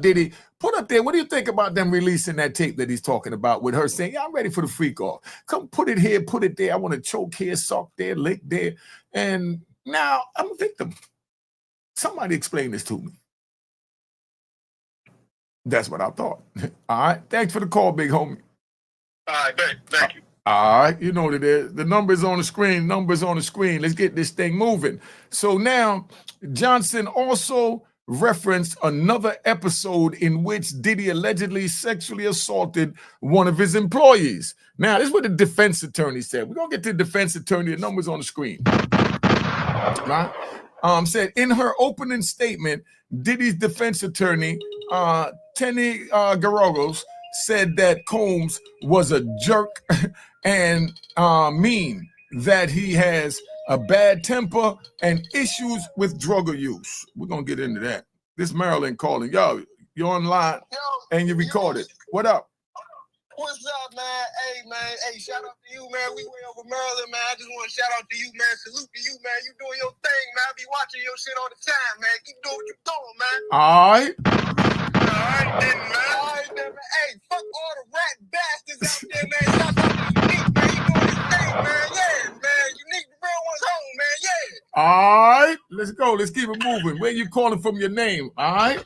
Diddy, put up there. What do you think about them releasing that tape that he's talking about with her saying, yeah, I'm ready for the freak off. Come put it here, put it there. I want to choke here, suck there, lick there. And now I'm a victim. Somebody explain this to me. That's what I thought. All right. Thanks for the call, big homie. All right, thank you. All right, you know what it is. The number's on the screen. Let's get this thing moving. So now, Johnson also referenced another episode in which Diddy allegedly sexually assaulted one of his employees. Now, this is what the defense attorney said. We're going to get to the defense attorney. The number's on the screen. Right? Said in her opening statement, Diddy's defense attorney, Tenny Garogos, said that Combs was a jerk and mean, that he has a bad temper and issues with drug use. We're going to get into that. This Maryland calling. Yo, you're online and you recorded. What up? What's up, man? Hey, man. Hey, shout out to you, man. We way over Maryland, man. I just want to shout out to you, man. Salute to you, man. You doing your thing, man. I be watching your shit all the time, man. Keep doing what you're doing, man. All right. All right, then, man. All right, then, man. Hey, fuck all the rat bastards out there, man. Shout out to Unique, man. You doing his thing, man. Yeah, man. Unique, the real one's home, man. Yeah. All right. Let's go. Let's keep it moving. Where you calling from your name? All right.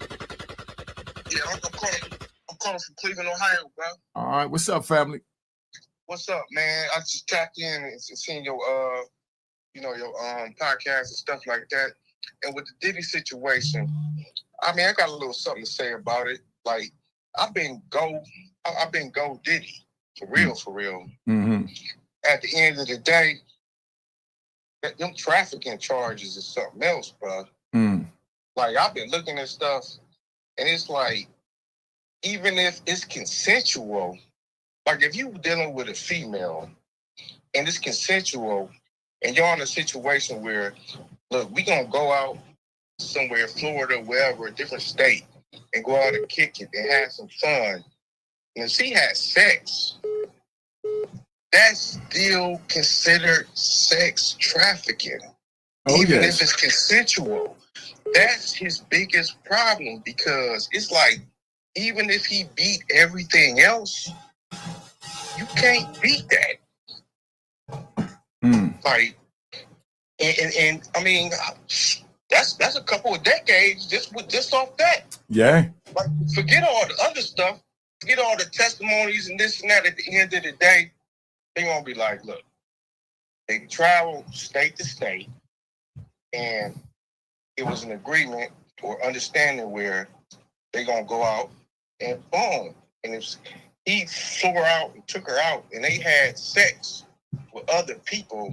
Yeah, I'm calling from Cleveland, Ohio, bro. All right. What's up, family? What's up, man? I just tapped in and seen your podcast and stuff like that. And with the Diddy situation, I mean, I got a little something to say about it. Like, I've been go Diddy for real. Mm-hmm. At the end of the day, them trafficking charges is something else, bro. Mm. Like, I've been looking at stuff, and it's like, even if it's consensual, like if you dealing with a female and it's consensual, and you're in a situation where, look, we gonna go out somewhere, Florida, wherever, a different state, and go out and kick it and have some fun. And if she had sex, that's still considered sex trafficking. Oh, even yes. if it's consensual. That's his biggest problem, because it's like, even if he beat everything else, you can't beat that. Mm. Like, and I mean, that's a couple of decades just off that. Yeah. Like, forget all the other stuff, forget all the testimonies and this and that. At the end of the day, they gonna be like, look, they travel state to state, and it was an agreement or understanding where they gonna go out and boom. And if he flew her out and took her out, and they had sex with other people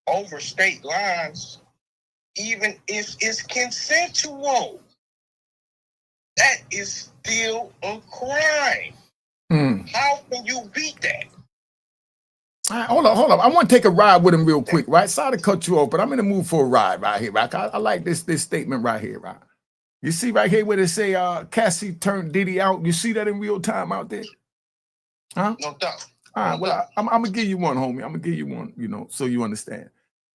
over state lines, even if it's consensual, that is still a crime. Mm. How can you beat that? All right, hold up. I want to take a ride with him real quick, right? Sorry to cut you off, but I'm in the mood for a ride right here, right? I like this statement right here, right? You see right here where they say Cassie turned Diddy out. You see that in real time out there? Huh? No doubt. All right, well, I'm going to give you one, homie. I'm going to give you one, so you understand.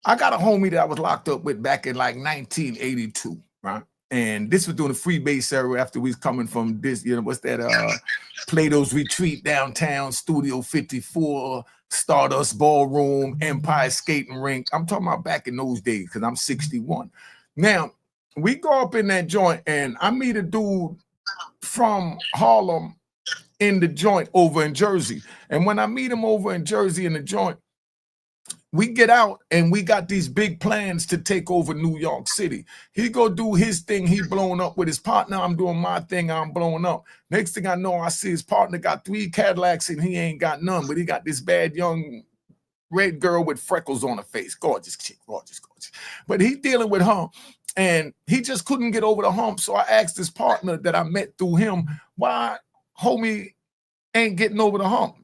I got a homie that I was locked up with back in like 1982, right? And this was during the freebase era after we was coming from this, what's that, Plato's Retreat downtown, Studio 54, Stardust Ballroom, Empire Skating Rink. I'm talking about back in those days because I'm 61. Now, we go up in that joint and I meet a dude from Harlem in the joint over in Jersey. And when I meet him over in Jersey in the joint, we get out and we got these big plans to take over New York City. He go do his thing. He blowing up with his partner. I'm doing my thing. I'm blowing up. Next thing I know, I see his partner got 3 Cadillacs and he ain't got none, but he got this bad young red girl with freckles on her face. Gorgeous chick, gorgeous. But he dealing with her and he just couldn't get over the hump. So I asked his partner that I met through him, why homie ain't getting over the hump?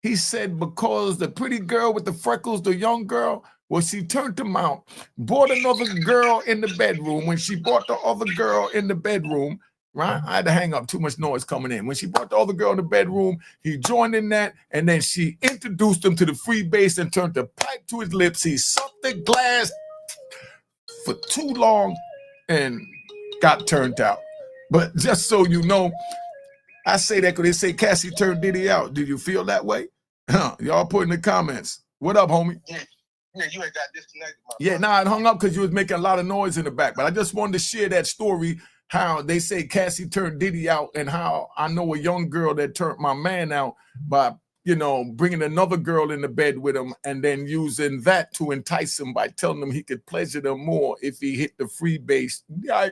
He said, because the pretty girl with the freckles, the young girl, well, she turned him out, brought another girl in the bedroom. When she brought the other girl in the bedroom, right? I had to hang up, too much noise coming in. When she brought the other girl in the bedroom, he joined in that, and then she introduced him to the free base and turned the pipe to his lips. He sucked the glass for too long and got turned out. But just so you know, I say that because they say Cassie turned Diddy out. Do you feel that way? Y'all put in the comments. What up, homie? Yeah, you ain't got disconnected. Yeah, nah, it hung up because you was making a lot of noise in the back. But I just wanted to share that story, how they say Cassie turned Diddy out and how I know a young girl that turned my man out by, bringing another girl in the bed with him and then using that to entice him by telling him he could pleasure them more if he hit the free base. Yeah.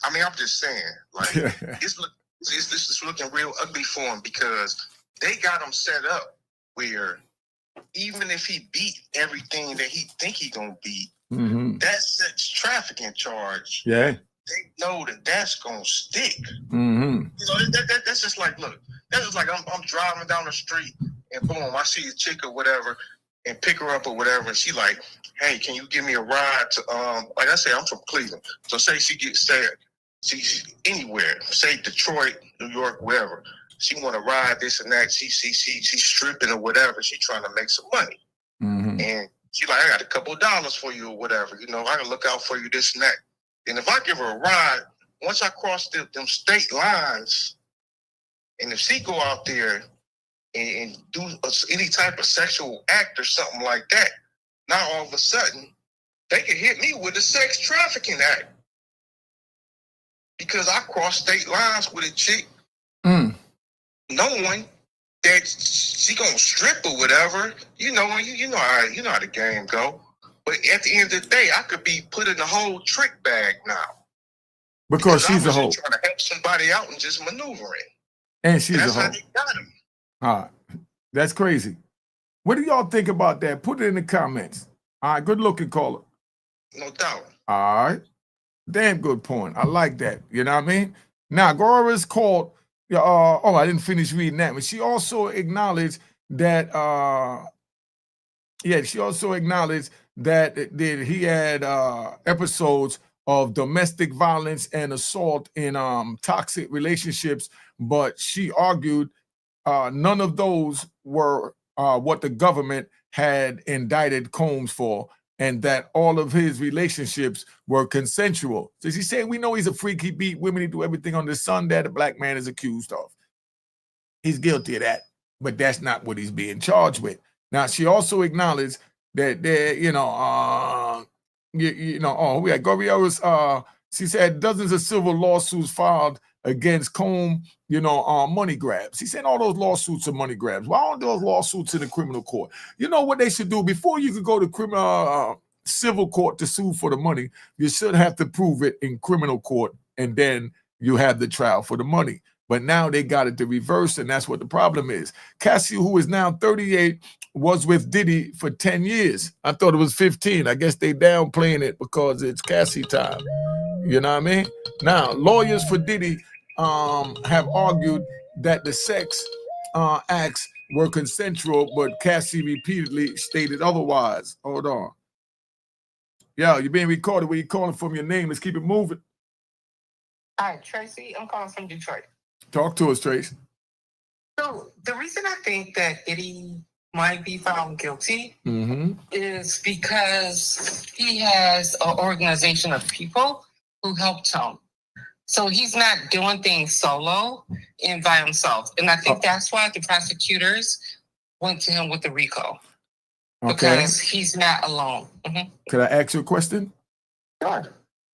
I mean, I'm just saying, like, this is looking real ugly for him because they got him set up where even if he beat everything that he think he gonna beat, that sex trafficking charge, yeah, they know that's gonna stick. That's just like, look, that's just like I'm driving down the street and boom, I see a chick or whatever and pick her up or whatever, and she like, hey, can you give me a ride to like I say, I'm from Cleveland, so say she gets there. She's anywhere, say Detroit, New York, wherever. She want to ride this and that. She's stripping or whatever. She trying to make some money. And she like, I got a couple of dollars for you or whatever. I can look out for you, this and that. And if I give her a ride, once I cross them state lines, and if she go out there and do any type of sexual act or something like that, now all of a sudden, they can hit me with a sex trafficking act. Because I crossed state lines with a chick, knowing that she gonna strip or whatever. You know how the game go. But at the end of the day, I could be put in the whole trick bag now. Because she's a hoe. Trying to help somebody out and just maneuvering. And she's that's a hoe. how they got him. All right. That's crazy. What do y'all think about that? Put it in the comments. All right, good looking caller. No doubt. All right. Damn good point. I like that. You know what I mean? Now, Gora's called, oh, I didn't finish reading that, but she also acknowledged that, she also acknowledged that he had episodes of domestic violence and assault in toxic relationships, but she argued none of those were what the government had indicted Combs for, and that all of his relationships were consensual. So she's saying, we know he's a freak, he beat women, he do everything under the sun that a black man is accused of. He's guilty of that, but that's not what he's being charged with. Now, she also acknowledged that there, we had Gorio's, she said dozens of civil lawsuits filed against Combs, money grabs. He said all those lawsuits are money grabs. Why aren't those lawsuits in the criminal court? You know what they should do? Before you could go to criminal civil court to sue for the money, you should have to prove it in criminal court, and then you have the trial for the money. But now they got it the reverse, and that's what the problem is. Cassie, who is now 38, was with Diddy for 10 years. I thought it was 15. I guess they downplaying it because it's Cassie time. You know what I mean? Now, lawyers for Diddy have argued that the sex acts were consensual, but Cassie repeatedly stated otherwise. Hold on. Yeah, you're being recorded. Where you calling from? Your name. Let's keep it moving. Hi, Tracy. I'm calling from Detroit. Talk to us, Trace. So the reason I think that Diddy might be found guilty is because he has an organization of people who helped him. So he's not doing things solo and by himself. And I think that's why the prosecutors went to him with the RICO. Because he's not alone. Could I ask you a question? Sure.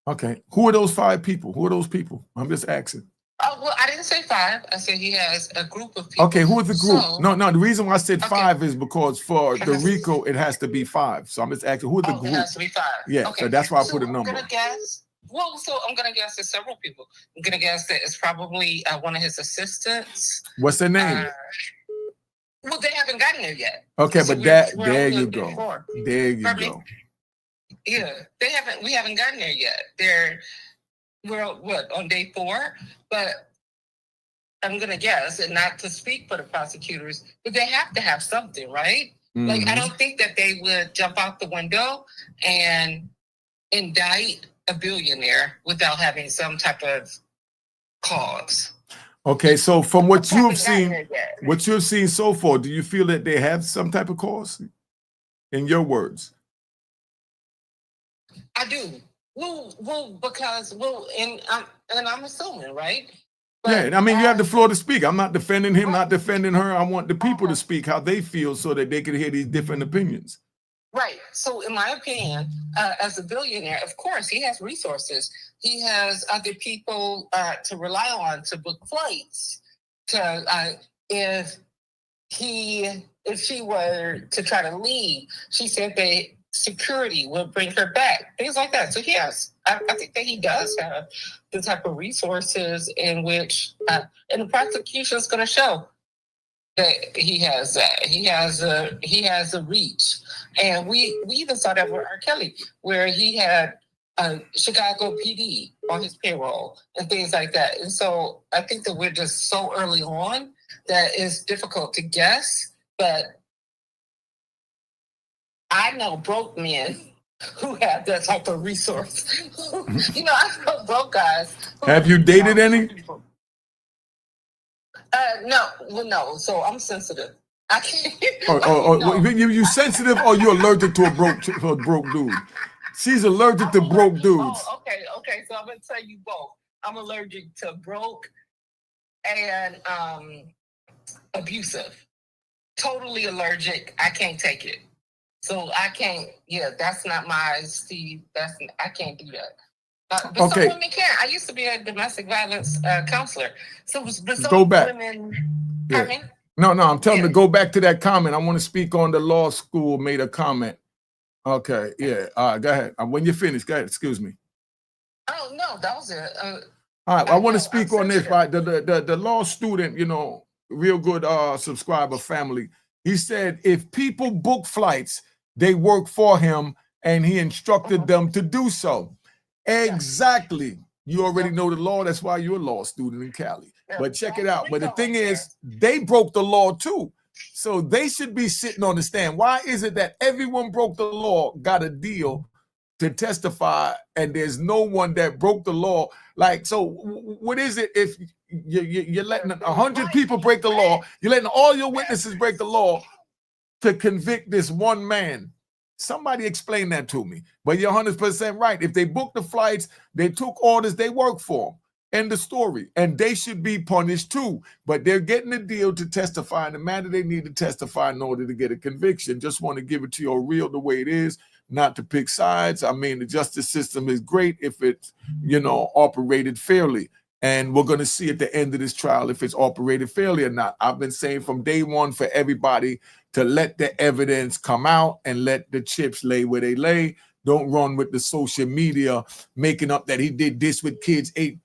Okay. Who are those 5 people? Who are those people? I'm just asking. Oh, well, I didn't say 5. I said he has a group of people. Okay, who is the group? So, no, the reason why I said 5 is because for the RICO, it has to be 5. So I'm just asking, who is the group? It has to be 5. Yeah, okay. so that's why I put a number. I'm going to guess. Well, so I'm going to guess there's several people. I'm going to guess that it's probably one of his assistants. What's their name? Well, they haven't gotten there yet. Okay, So but there you go. There you go. Yeah, we haven't gotten there yet. We're on day 4, but I'm gonna guess, and not to speak for the prosecutors, but they have to have something, right? Like, I don't think that they would jump out the window and indict a billionaire without having some type of cause. Okay, so from what you've seen so far, do you feel that they have some type of cause? In your words. I do. And I'm assuming, right? But, yeah, I mean, you have the floor to speak. I'm not defending him, not defending her. I want the people to speak how they feel so that they can hear these different opinions. Right. So in my opinion, as a billionaire, of course, he has resources. He has other people to rely on to book flights. If she were to try to leave, she said that security would bring her back, things like that. So yes, I think that he does have the type of resources in which, and the prosecution is going to show that he has that. He has a reach, and we even saw that with R. Kelly, where he had Chicago PD on his payroll and things like that. And so I think that we're just so early on that it's difficult to guess, but I know broke men who have that type of resource. I know broke guys. Have you dated any? No. So I'm sensitive. I can't. You sensitive, or you allergic to a broke dude? She's allergic to broke dudes. Oh, okay. So I'm gonna tell you both. I'm allergic to broke and abusive. Totally allergic. I can't take it. So I can't. Yeah, that's not my Steve. I can't do that. But some women can. I used to be a domestic violence counselor. So go back. Women. Yeah. No, I'm telling you to go back to that comment. I want to speak on the law school made a comment. Okay, yeah. All right, go ahead. When you're finished, go ahead. Excuse me. Oh no, that was it. All right, I want to speak on this. Right, the law student, real good subscriber family. He said if people book flights, they work for him, and he instructed them to do so. Exactly. You already know the law. That's why you're a law student in Cali. But check it out. But the thing is, they broke the law too. So they should be sitting on the stand. Why is it that everyone broke the law, got a deal to testify, and there's no one that broke the law? Like, so what is it if you're letting 100 people break the law, you're letting all your witnesses break the law to convict this one man? Somebody explain that to me. But you're 100% right. If they booked the flights, they took orders, they worked for them. End the story. And they should be punished too. But they're getting a deal to testify in the manner they need to testify in order to get a conviction. Just want to give it to you real the way it is, not to pick sides. I mean, the justice system is great if it's, operated fairly. And we're going to see at the end of this trial if it's operated fairly or not. I've been saying from day one for everybody to let the evidence come out and let the chips lay where they lay. Don't run with the social media making up that he did this with kids, ate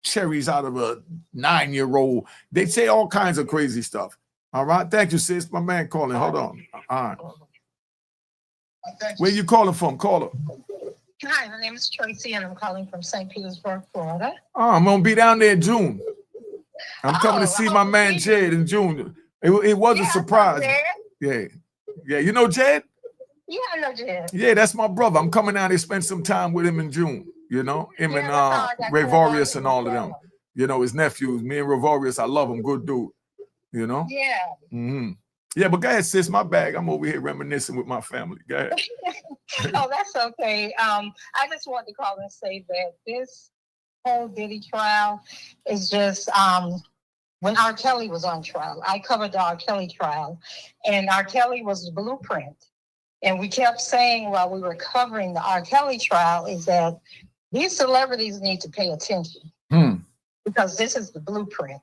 cherries out of a 9-year-old. They say all kinds of crazy stuff. All right. Thank you, sis. My man calling. Hold on. All right. Where you calling from, caller? Hi, my name is Tracy, and I'm calling from St. Petersburg, Florida. Oh, I'm going to be down there in June. I'm coming to see my man Jed in June. It was a surprise. Yeah. You know Jed? Yeah, I know Jed. Yeah, that's my brother. I'm coming out to spend some time with him in June. Him and Ravorius and all of them. His nephews. Me and Ravorius, I love him. Good dude. Yeah. Mm-hmm. Yeah, but go ahead, sis. My bag. I'm over here reminiscing with my family. Go ahead. Oh, that's okay. I just wanted to call and say that this whole Diddy trial is just when R. Kelly was on trial. I covered the R. Kelly trial, and R. Kelly was the blueprint. And we kept saying while we were covering the R. Kelly trial is that these celebrities need to pay attention because this is the blueprint.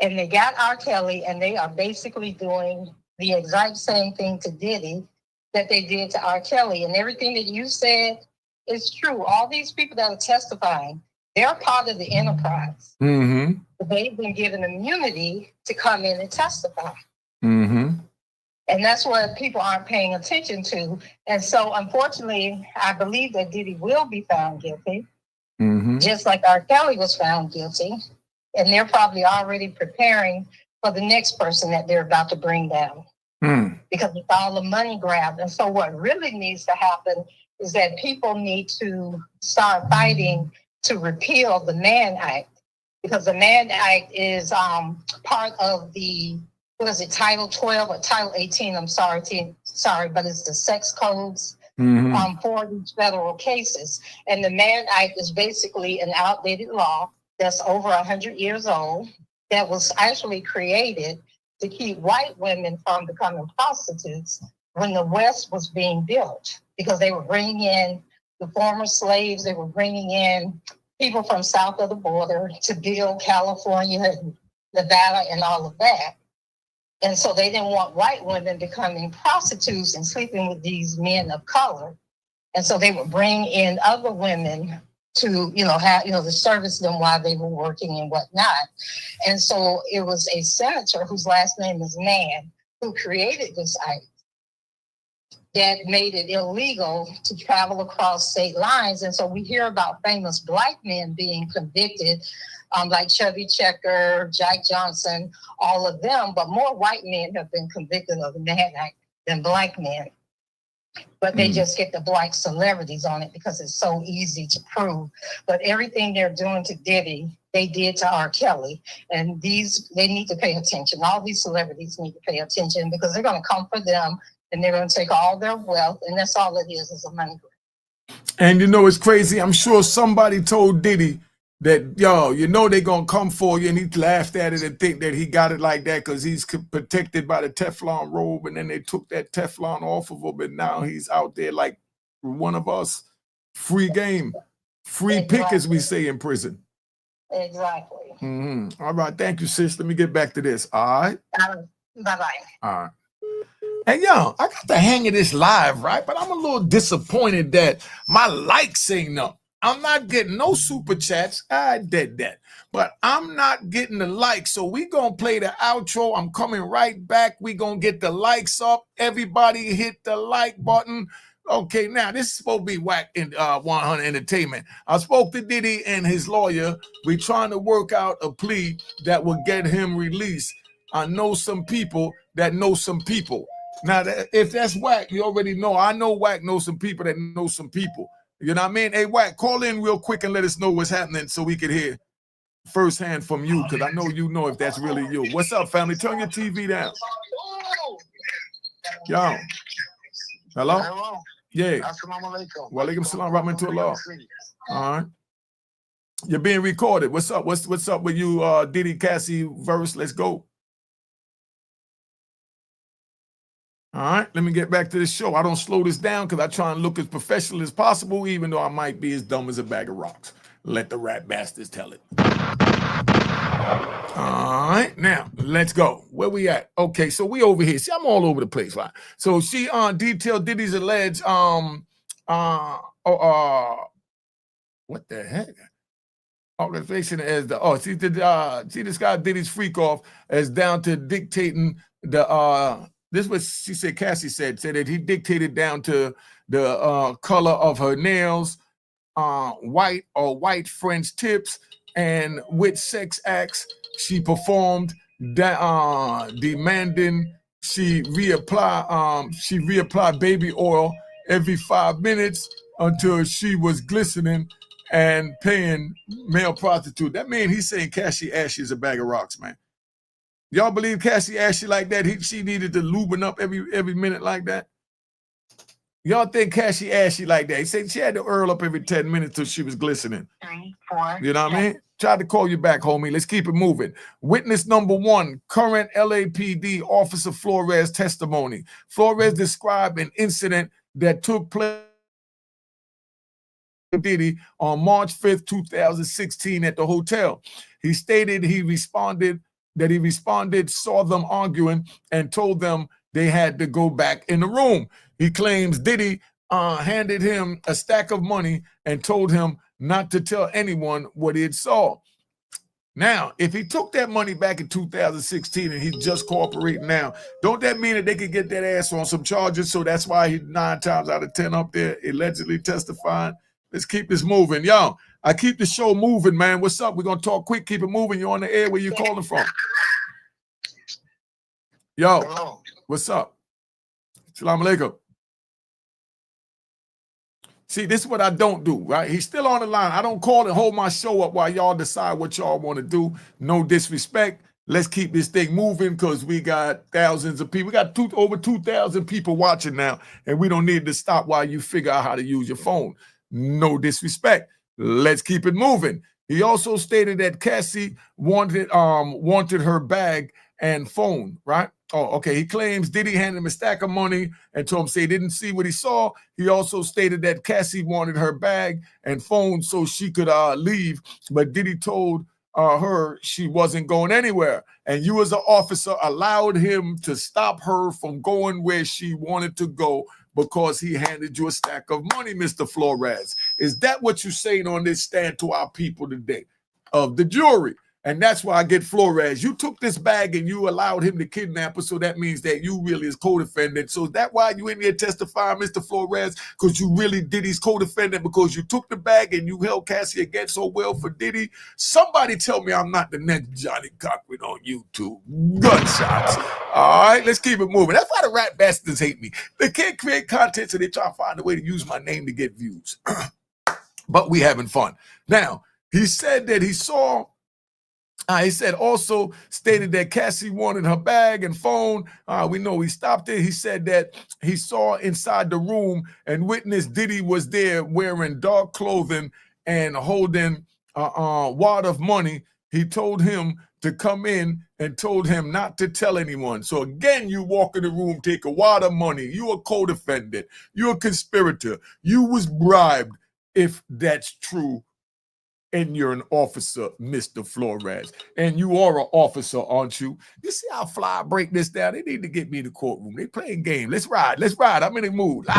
And they got R. Kelly, and they are basically doing the exact same thing to Diddy that they did to R. Kelly. And everything that you said is true. All these people that are testifying, they're part of the enterprise. Mm-hmm. They've been given immunity to come in and testify. Mm-hmm. And that's what people aren't paying attention to. And so, unfortunately, I believe that Diddy will be found guilty, just like R. Kelly was found guilty. And they're probably already preparing for the next person that they're about to bring down because it's all a money grab. And so what really needs to happen is that people need to start fighting to repeal the Mann Act, because the Mann Act is part of the, Title 12 or Title 18? I'm sorry, but it's the sex codes for these federal cases. And the Mann Act is basically an outdated law that's over 100 years old, that was actually created to keep white women from becoming prostitutes when the West was being built, because they were bringing in the former slaves, they were bringing in people from south of the border to build California and Nevada and all of that. And so they didn't want white women becoming prostitutes and sleeping with these men of color. And so they would bring in other women to, to service them while they were working and whatnot. And so it was a senator whose last name is Mann who created this act that made it illegal to travel across state lines. And so we hear about famous black men being convicted, like Chubby Checker, Jack Johnson, all of them, but more white men have been convicted of the Mann Act than black men. But they just get the black celebrities on it because it's so easy to prove. But everything they're doing to Diddy, they did to R. Kelly. And they need to pay attention. All these celebrities need to pay attention because they're going to come for them and they're going to take all their wealth. And that's all it is a money grab. And it's crazy. I'm sure somebody told Diddy that, they're going to come for you, and he laughed at it and think that he got it like that because he's protected by the Teflon robe, and then they took that Teflon off of him, and now he's out there like one of us. Free game. Free pick, as we say in prison. Exactly. All right. Thank you, sis. Let me get back to this. All right? Bye-bye. All right. And I got the hang of this live, right? But I'm a little disappointed that my likes ain't up. I'm not getting no super chats. I did that. But I'm not getting the likes. So we going to play the outro. I'm coming right back. We going to get the likes up. Everybody hit the like button. Okay, now this is supposed to be whack in 100 Entertainment. I spoke to Diddy and his lawyer. We trying to work out a plea that will get him released. I know some people that know some people. Now, if that's whack, you already know. I know whack knows some people that know some people. You know what I mean? Hey, whack, call in real quick and let us know what's happening so we can hear firsthand from you, because I know you know if that's really you. What's up, family? Turn your TV down. Yo. Hello? Hello. Yeah. Assalamu alaikum. Wa alaikum salam rahmatullah. All right. You're being recorded. What's up? What's up with you, Diddy, Cassie, verse? Let's go. All right, let me get back to the show. I don't slow this down because I try and look as professional as possible, even though I might be as dumb as a bag of rocks. Let the rat bastards tell it. All right, now let's go. Where we at? Okay, so we over here. See, I'm all over the place, right? So she detailed Diddy's alleged what the heck? Organization as the she described Diddy's freak off as down to dictating the this is what she said. Cassie said that he dictated down to the color of her nails, white or white French tips, and which sex acts she performed, demanding she reapply baby oil every 5 minutes until she was glistening, and paying male prostitute. That mean he's saying Cassie Ashley is a bag of rocks, man. Y'all believe Cassie Ashley like that? She needed to lubing up every minute like that? Y'all think Cassie Ashley like that? He said she had to earl up every 10 minutes till she was glistening. 3, 4. You know what I mean? Tried to call you back, homie. Let's keep it moving. Witness number 1, current LAPD Officer Flores testimony. Flores described an incident that took place Diddy on March 5th, 2016 at the hotel. He stated he responded, saw them arguing, and told them they had to go back in the room. He claims Diddy handed him a stack of money and told him not to tell anyone what he had saw. Now, if he took that money back in 2016 and he's just cooperating now, don't that mean that they could get that ass on some charges? So that's why he's 9 times out of 10 up there allegedly testifying. Let's keep this moving. Yo, I keep the show moving, man. What's up? We're going to talk quick. Keep it moving. You're on the air. Where you calling from? Yo, Hello. what's up? Assalamu alaikum. See, this is what I don't do, right? He's still on the line. I don't call and hold my show up while y'all decide what y'all want to do. No disrespect. Let's keep this thing moving because we got thousands of people. We got over 2,000 people watching now, and we don't need to stop while you figure out how to use your phone. No disrespect. Let's keep it moving. He also stated that Cassie wanted her bag and phone, right? Oh, okay. He claims Diddy handed him a stack of money and told him say he didn't see what he saw. He also stated that Cassie wanted her bag and phone so she could leave, but Diddy told her she wasn't going anywhere. And you as an officer allowed him to stop her from going where she wanted to go because he handed you a stack of money, Mr. Flores. Is that what you're saying on this stand to our people today of the jury? And that's why I get Flores. You took this bag and you allowed him to kidnap her, so that means that you really is co-defendant. So is that why you in here testifying, Mr. Flores? Because you really Diddy's co-defendant because you took the bag and you held Cassie against so well for Diddy? Somebody tell me I'm not the next Johnny Cochran on YouTube. Gunshots. All right, let's keep it moving. That's why the rat bastards hate me. They can't create content, so they try to find a way to use my name to get views. But we having fun. Now, he said that he saw... he said also stated that Cassie wanted her bag and phone. We know he stopped it. He said that he saw inside the room and witnessed Diddy was there wearing dark clothing and holding a wad of money. He told him to come in and told him not to tell anyone. So again, you walk in the room, take a wad of money. You a co-defendant. You're a conspirator. You was bribed, if that's true. And you're an officer, Mr. Flores. And you are an officer, aren't you? You see how fly I break this down? They need to get me in the courtroom. They playing game. Let's ride. Let's ride. I'm in the mood. All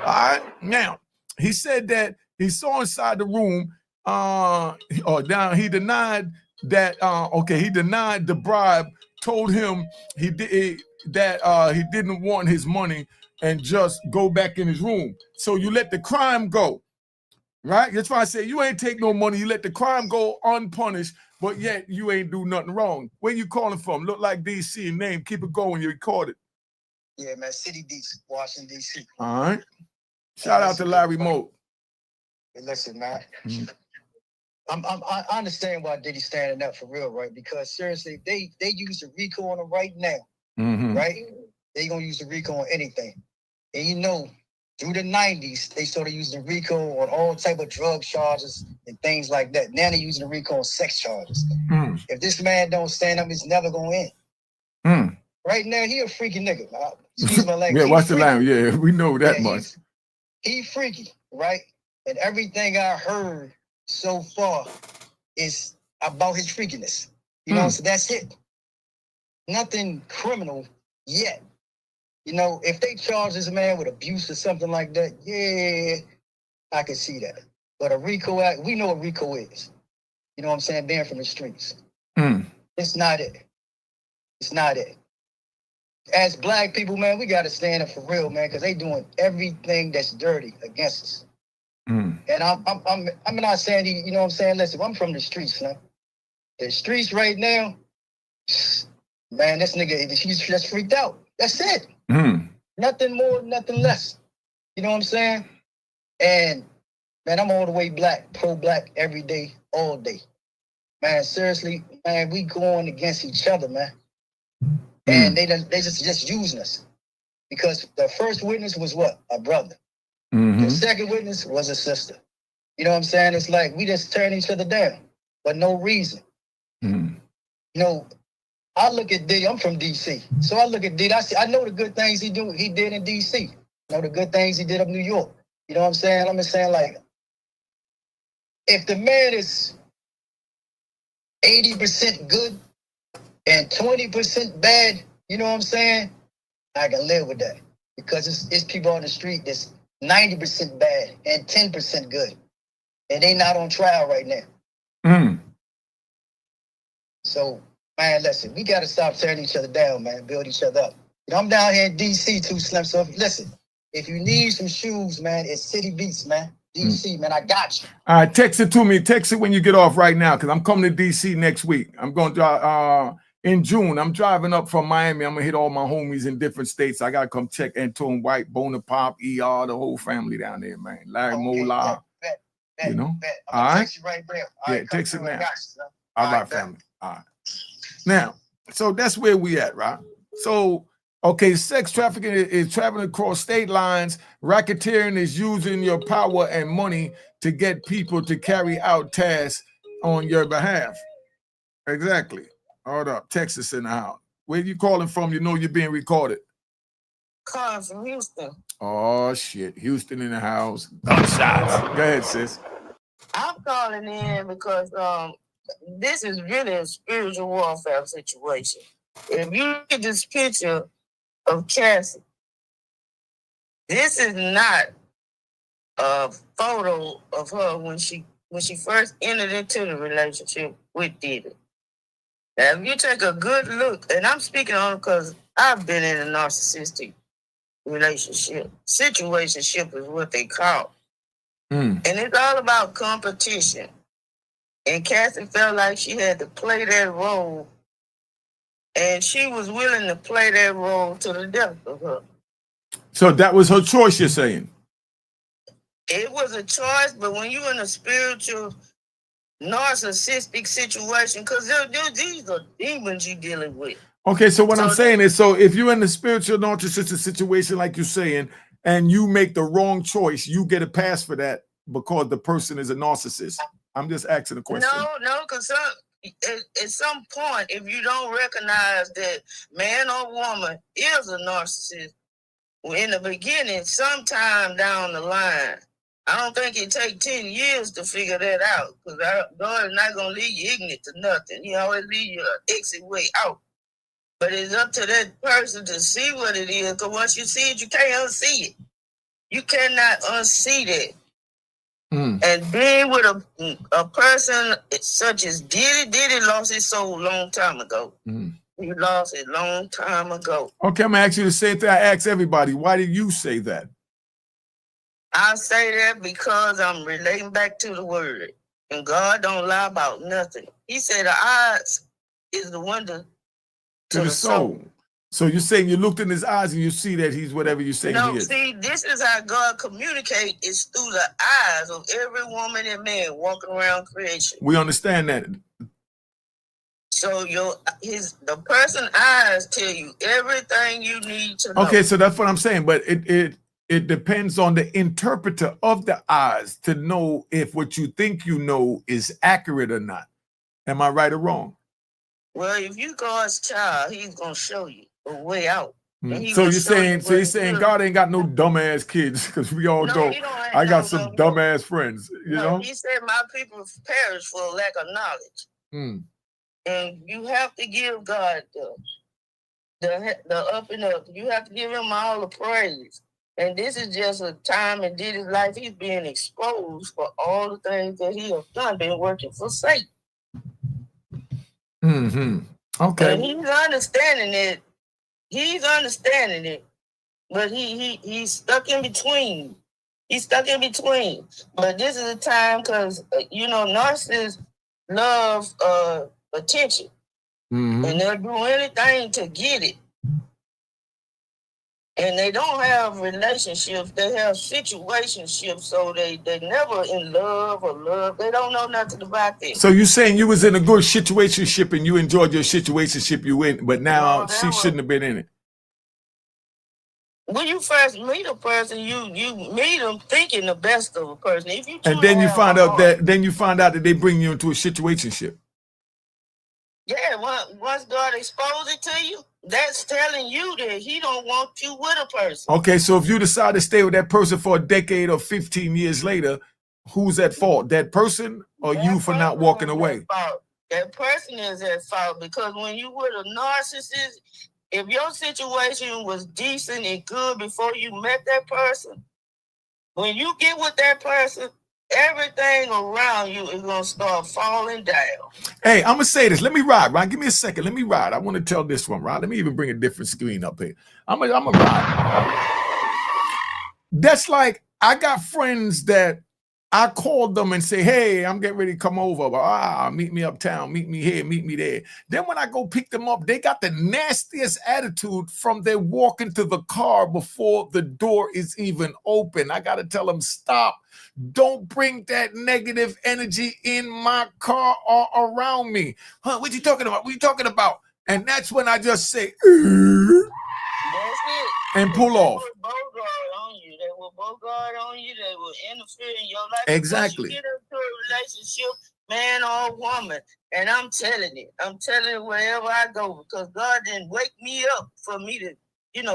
right. Now, he said that he saw inside the room. He denied that. He denied the bribe. Told him he didn't want his money and just go back in his room. So you let the crime go, right? That's why I say you ain't take no money. You let the crime go unpunished, but yet you ain't do nothing wrong. Where you calling from? Look like DC name. Keep it going. You record it. Yeah, man. City Beach, Washington, D.C. All right. Shout out to Larry Moe. Hey, listen, man. I understand why Diddy's standing up for real, right? Because seriously, they use the RICO on him right now, right? They gonna use the RICO on anything. And you know, through the 90s, they started using the RICO on all type of drug charges and things like that. Now they're using the RICO on sex charges. If this man don't stand up, it's never gonna end. Right now, he a freaky nigga. Excuse my language. Yeah, watch the language. Yeah, we know that much. He freaky, right? And everything I heard so far is about his freakiness. You know, so that's it. Nothing criminal yet. You know, if they charge this man with abuse or something like that, yeah, I can see that. But a RICO act, we know what RICO is. You know what I'm saying? Being from the streets. It's not it. It's not it. As black people, man, we got to stand up for real, man, because they doing everything that's dirty against us. And I'm not saying, you know what I'm saying? Listen, I'm from the streets, man. The streets right now, man, this nigga, he's just freaked out. That's it. Nothing more, nothing less. You know what I'm saying? And, man, I'm all the way black, pro-black every day, all day. Man, seriously, man, we going against each other, man. And they just using us. Because the first witness was what? A brother. The second witness was a sister. You know what I'm saying? It's like we just turn each other down, but no reason. You know, I look at Diddy. I'm from DC, so I look at Diddy. I know the good things he did in DC. I know the good things he did up New York. You know what I'm saying? I'm just saying, like, if the man is 80% good and 20% bad, you know what I'm saying? I can live with that because it's people on the street that's 90% bad and 10% good, and they not on trial right now. So, man, listen, we got to stop tearing each other down, man, build each other up. You know, I'm down here in DC too, Slim. So listen, if you need some shoes, man, it's City Beats, man. DC, man, I got you. All right, text it to me. Text it when you get off right now, because I'm coming to DC next week. I'm going to in June. I'm driving up from Miami. I'm gonna hit all my homies in different states. I gotta come check Antone White, Bonaparte, ER, the whole family down there, man. Larry Mola. You know? All right. Text you right there. Yeah, text it now. All right, family. All right. Now, so that's where we at, right? So, okay, sex trafficking is traveling across state lines. Racketeering is using your power and money to get people to carry out tasks on your behalf. Exactly. Hold up. Texas in the house. Where you calling from? You know you're being recorded. Calling from Houston. Oh, shit. Houston in the house. Gunshots. Go ahead, sis. I'm calling in because this is really a spiritual warfare situation. If you look at this picture of Cassie, this is not a photo of her when she first entered into the relationship with Diddy. Now, if you take a good look, and I'm speaking on because I've been in a narcissistic relationship. Situationship is what they call. And it's all about competition. And Cassie felt like she had to play that role, and she was willing to play that role to the death of her. So that was her choice, you're saying? It was a choice, but when you're in a spiritual narcissistic situation, because these are demons you're dealing with. Okay, so what I'm saying is, so if you're in a spiritual narcissistic situation, like you're saying, and you make the wrong choice, you get a pass for that because the person is a narcissist. I'm just asking a question. No, because at some point, if you don't recognize that man or woman is a narcissist, in the beginning, sometime down the line, I don't think it takes 10 years to figure that out, because God is not going to leave you ignorant to nothing. He always leave you an exit way out. But it's up to that person to see what it is, because once you see it, you can't unsee it. You cannot unsee that. And being with a person such as Diddy lost his soul a long time ago. He lost it a long time ago. Okay, I'm gonna ask you the same thing I ask everybody. Why did you say that? I say that because I'm relating back to the word. And God don't lie about nothing. He said the eyes is the wonder To the soul. So you're saying you looked in his eyes and you see that he's whatever you say he is. See, this is how God communicates, is through the eyes of every woman and man walking around creation. We understand that. So the person's eyes tell you everything you need to know. Okay, so that's what I'm saying. But it depends on the interpreter of the eyes to know if what you think you know is accurate or not. Am I right or wrong? Well, if you God's child, he's gonna show you a way out. So you're saying God ain't got no dumbass kids, because we all know I got some dumbass friends, you know? He said my people perish for lack of knowledge. And you have to give God the up and up. You have to give him all the praise. And this is just a time in Diddy's life. He's being exposed for all the things that he has done, been working for Satan. Okay. And he's understanding it. He's understanding it. But he's stuck in between. He's stuck in between. But this is a time because, narcissists love attention. And they'll do anything to get it. And they don't have relationships. They have situationships. So they never in love or love. They don't know nothing about this. So you're saying you was in a good situationship and you enjoyed your situationship you in, but now she shouldn't have been in it. When you first meet a person, you meet them thinking the best of a person. If you and then you find out that they bring you into a situationship. Yeah, once God exposes it to you, that's telling you that he don't want you with a person. Okay, so if you decide to stay with that person for a decade or 15 years later, who's at fault? That person or you for not walking away? That person is at fault because when you with a narcissist, if your situation was decent and good before you met that person, when you get with that person, everything around you is going to start falling down. Hey, I'm going to say this. Let me ride, right? Give me a second. Let me ride. I want to tell this one, right? Let me even bring a different screen up here. I'm going to ride. That's like, I got friends that I called them and say, hey, I'm getting ready to come over. But, meet me uptown, meet me here, meet me there. Then when I go pick them up, they got the nastiest attitude from they walk into the car before the door is even open. I got to tell them, stop. Don't bring that negative energy in my car or around me. Huh, what you talking about? What you talking about? And that's when I just say, that's it. And pull off. They will bogart on you. They will interfere in your life. Exactly. You get into a relationship, man or woman, and I'm telling it wherever I go, because God didn't wake me up for me to,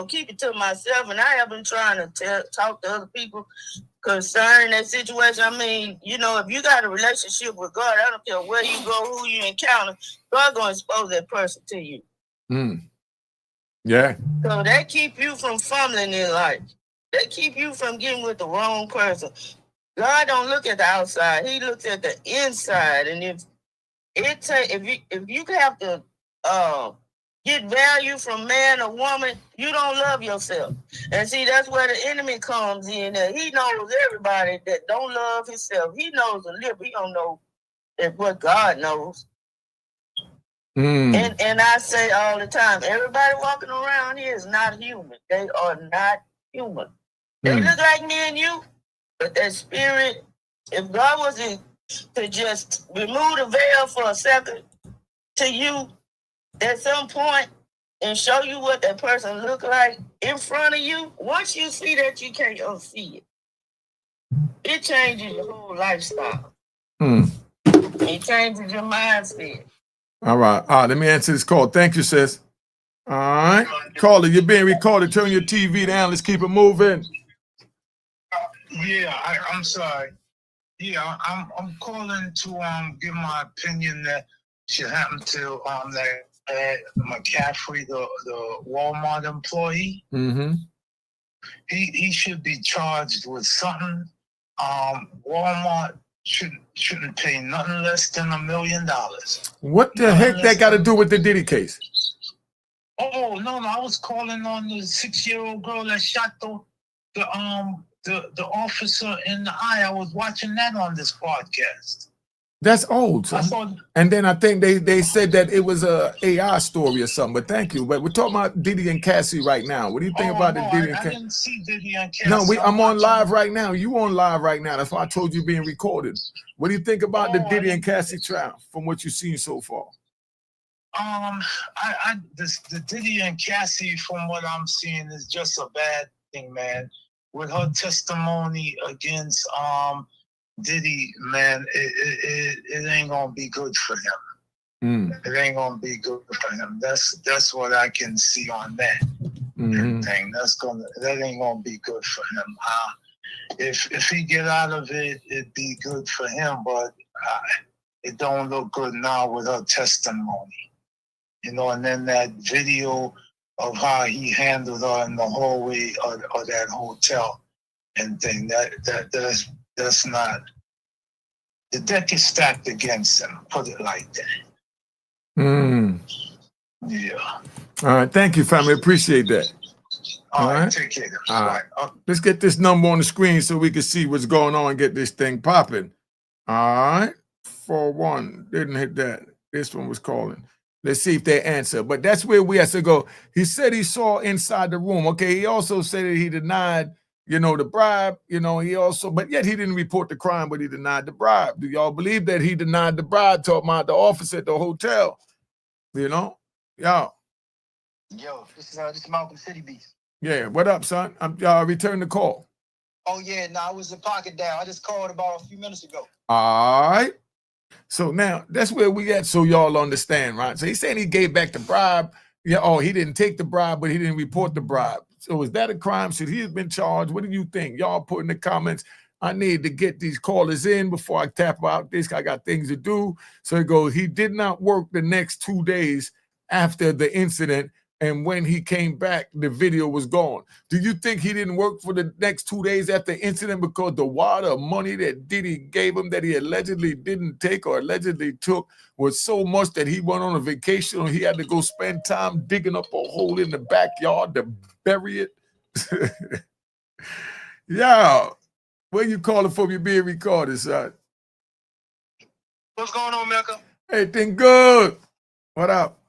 keep it to myself. And I have been trying to talk to other people concerning that situation. I mean, if you got a relationship with God, I don't care where you go, who you encounter, God gonna expose that person to you. Yeah. So that keep you from fumbling in life. They keep you from getting with the wrong person. God don't look at the outside; He looks at the inside. And if you have to get value from man or woman, you don't love yourself. And see, that's where the enemy comes in. He knows everybody that don't love himself. He knows a little. He don't know what God knows. And I say all the time, everybody walking around here is not human. They are not human. They look like me and you, but that spirit, if God was to just remove the veil for a second to you at some point and show you what that person look like in front of you, once you see that, you can't unsee it. It changes your whole lifestyle. It changes your mindset. All right. Let me answer this call. Thank you, sis. All right. Caller, you're being recorded. Turn your TV down. Let's keep it moving. Yeah, I'm sorry. Yeah, I'm calling to give my opinion that should happen to that McCaffrey, the Walmart employee. Mm-hmm. He should be charged with something Walmart shouldn't pay nothing less than $1 million. What the heck that got to do with the Diddy case? Oh no, I was calling on the 6-year-old girl that shot the officer in the eye. I was watching that on this podcast. That's old, son. And then I think they said that it was a AI story or something. But thank you. But we're talking about Diddy and Cassie right now. What do you think about the Diddy and Cassie? I didn't see Diddy and Cassie. No, I'm on live right now. You on live right now. That's why I told you being recorded. What do you think about the Diddy and Cassie trial from what you've seen so far? The Diddy and Cassie, from what I'm seeing, is just a bad thing, man. With her testimony against Diddy, man, it ain't gonna be good for him. It ain't gonna be good for him. That's what I can see on that thing. That ain't gonna be good for him. If he get out of it, it'd be good for him. But it don't look good now with her testimony. You know, and then that video of how he handled her in the hallway of that hotel and thing. That's not. The deck is stacked against him. Put it like that. Yeah. All right. Thank you, family. Appreciate that. All right. Take care. All right. Let's get this number on the screen so we can see what's going on and get this thing popping. All right. 41. Didn't hit that. This one was calling. Let's see if they answer. But that's where we have to go. He said he saw inside the room. Okay. He also said that he denied, the bribe. He also, but yet he didn't report the crime, but he denied the bribe. Do y'all believe that he denied the bribe? Talking about the officer at the hotel. Y'all. Yo, this is Malcolm City Beast. Yeah. What up, son? I'm returning the call. Oh yeah, no, I was in pocket down. I just called about a few minutes ago. All right. So now that's where we at, so y'all understand, right? So he's saying he gave back the bribe. Yeah, he didn't take the bribe, but he didn't report the bribe. So is that a crime? Should he have been charged? What do you think? Y'all put in the comments. I need to get these callers in before I tap out this. I got things to do. So he goes, he did not work the next 2 days after the incident. And when he came back, the video was gone. Do you think he didn't work for the next 2 days after the incident because the wad of money that Diddy gave him that he allegedly didn't take or allegedly took was so much that he went on a vacation and he had to go spend time digging up a hole in the backyard to bury it? Yeah. Where you calling from? You being recorded, son? What's going on, Malcolm? Everything good. What up?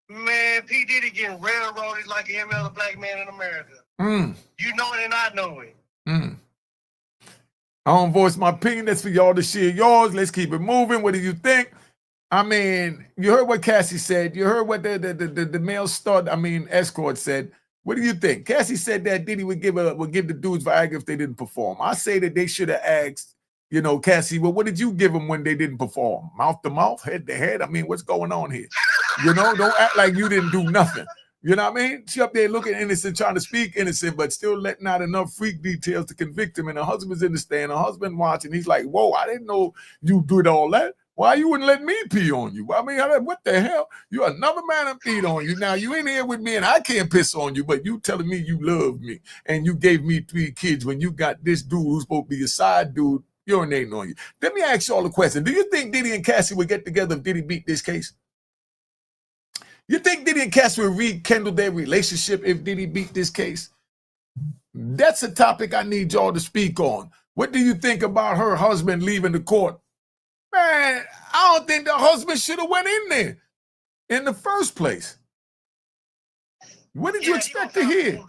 Man, P. Diddy getting railroaded like every other black man in America. You know it and I know it. I don't voice my opinion. That's for y'all to share yours. Let's keep it moving. What do you think? I mean, you heard what Cassie said. You heard what the male escort said. What do you think? Cassie said that Diddy would give the dudes Viagra if they didn't perform. I say that they should have asked, Cassie, well, what did you give them when they didn't perform? Mouth to mouth, head to head? I mean, what's going on here? Don't act like you didn't do nothing. You know what I mean? She up there looking innocent, trying to speak innocent, but still letting out enough freak details to convict him. And her husband's in the stand, her husband watching. He's like, whoa, I didn't know you did all that. Why you wouldn't let me pee on you? I mean, what the hell? You another man and peed on you. Now you in here with me and I can't piss on you, but you telling me you love me and you gave me 3 kids when you got this dude who's supposed to be a side dude urinating on you. Let me ask y'all a question. Do you think Diddy and Cassie would get together if Diddy beat this case? You think Diddy and Cassie would rekindle their relationship if Diddy beat this case? That's a topic I need y'all to speak on. What do you think about her husband leaving the court? Man, I don't think the husband should have went in there in the first place. What did you expect to hear?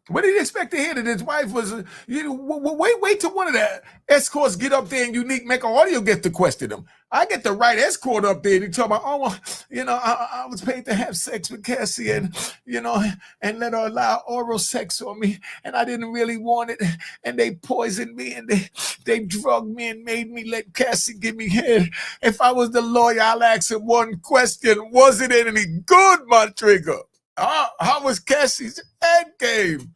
What did you expect to hear? That his wife was, wait till one of the escorts get up there and Unique make an audio get to question him. I get the right escort up there and he talk about, I was paid to have sex with Cassie and let her allow oral sex on me and I didn't really want it and they poisoned me and they drugged me and made me let Cassie give me head. If I was the lawyer, I'll ask him one question. Was it any good, my trigger? How was Cassie's head game?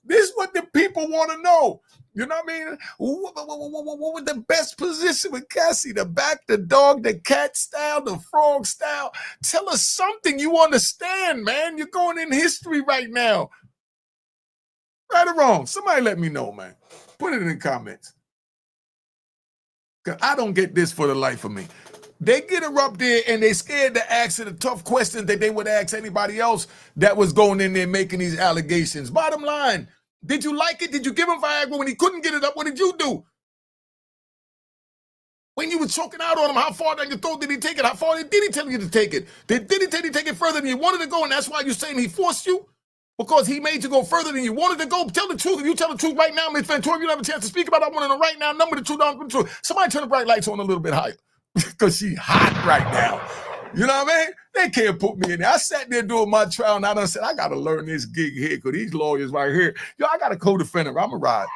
This is what the people want to know. You know what I mean? What was the best position with Cassie? The back, the dog, the cat style, the frog style? Tell us something you understand, man. You're going in history right now. Right or wrong? Somebody let me know, man. Put it in the comments. Because I don't get this for the life of me. They get her up there and they scared to ask her the tough questions that they would ask anybody else that was going in there making these allegations. Bottom line, did you like it? Did you give him Viagra when he couldn't get it up? What did you do? When you were choking out on him, how far down your throat did he take it? How far did Diddy tell you to take it? Did Diddy tell you to take it further than you wanted to go, and that's why you're saying he forced you? Because he made you go further than you wanted to go? Tell the truth. If you tell the truth right now, Ms. Ventura, if you don't have a chance to speak about it, I want to know right now, number the truth, number the truth. Somebody turn the bright lights on a little bit higher. Because she hot right now. You know what I mean? They can't put me in there. I sat there doing my trial, and I done said, I got to learn this gig here because these lawyers right here, yo, I got a co-defendant. I'm a ride.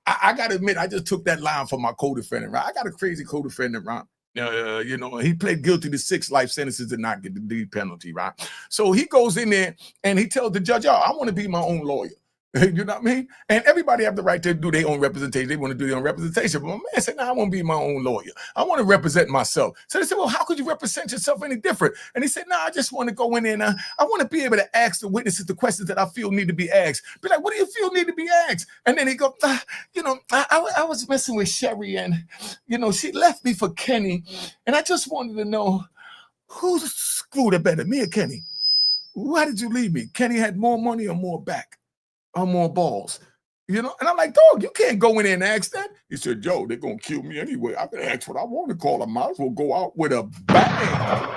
I got to admit, I just took that line from my co-defendant, right? I got a crazy co-defendant, right? You know, he pled guilty to 6 life sentences and not get the death penalty, right? So he goes in there and he tells the judge, yo, I want to be my own lawyer. You know what I mean? And everybody have the right to do their own representation. They want to do their own representation. But my man said, I want to be my own lawyer. I want to represent myself. So they said, well, how could you represent yourself any different? And he said, I just want to go in there and I want to be able to ask the witnesses the questions that I feel need to be asked. Be like, what do you feel need to be asked? And then he goes, you know, I was messing with Sherry and, you know, she left me for Kenny. And I just wanted to know who screwed her better, me or Kenny? Why did you leave me? Kenny had more money or more back? Or more balls, you know? And I'm like, dog, you can't go in there and ask that. He said, Joe, they're going to kill me anyway. I can ask what I want to call. I might as well go out with a bang.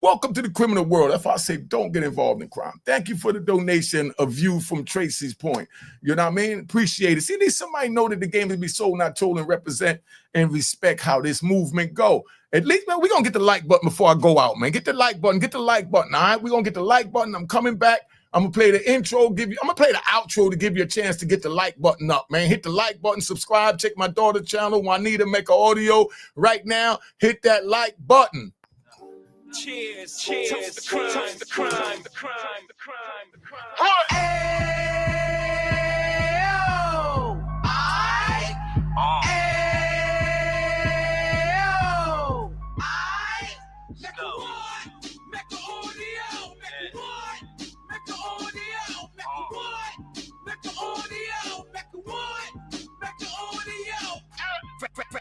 Welcome to the criminal world. That's why I say don't get involved in crime. Thank you for the donation of view from Tracy's point. You know what I mean? Appreciate it. See, need somebody know that the game is be sold, not told, and represent and respect how this movement go. At least, man, we're going to get the like button before I go out, man. Get the like button. Get the like button, all right? We're going to get the like button. I'm coming back. I'm gonna play the intro, I'm gonna play the outro to give you a chance to get the like button up, man. Hit the like button, subscribe, check my daughter's channel, Juanita Make an Audio. Right now, hit that like button. Cheers, cheers, the crime, the crime, the crime, the crime, the crime.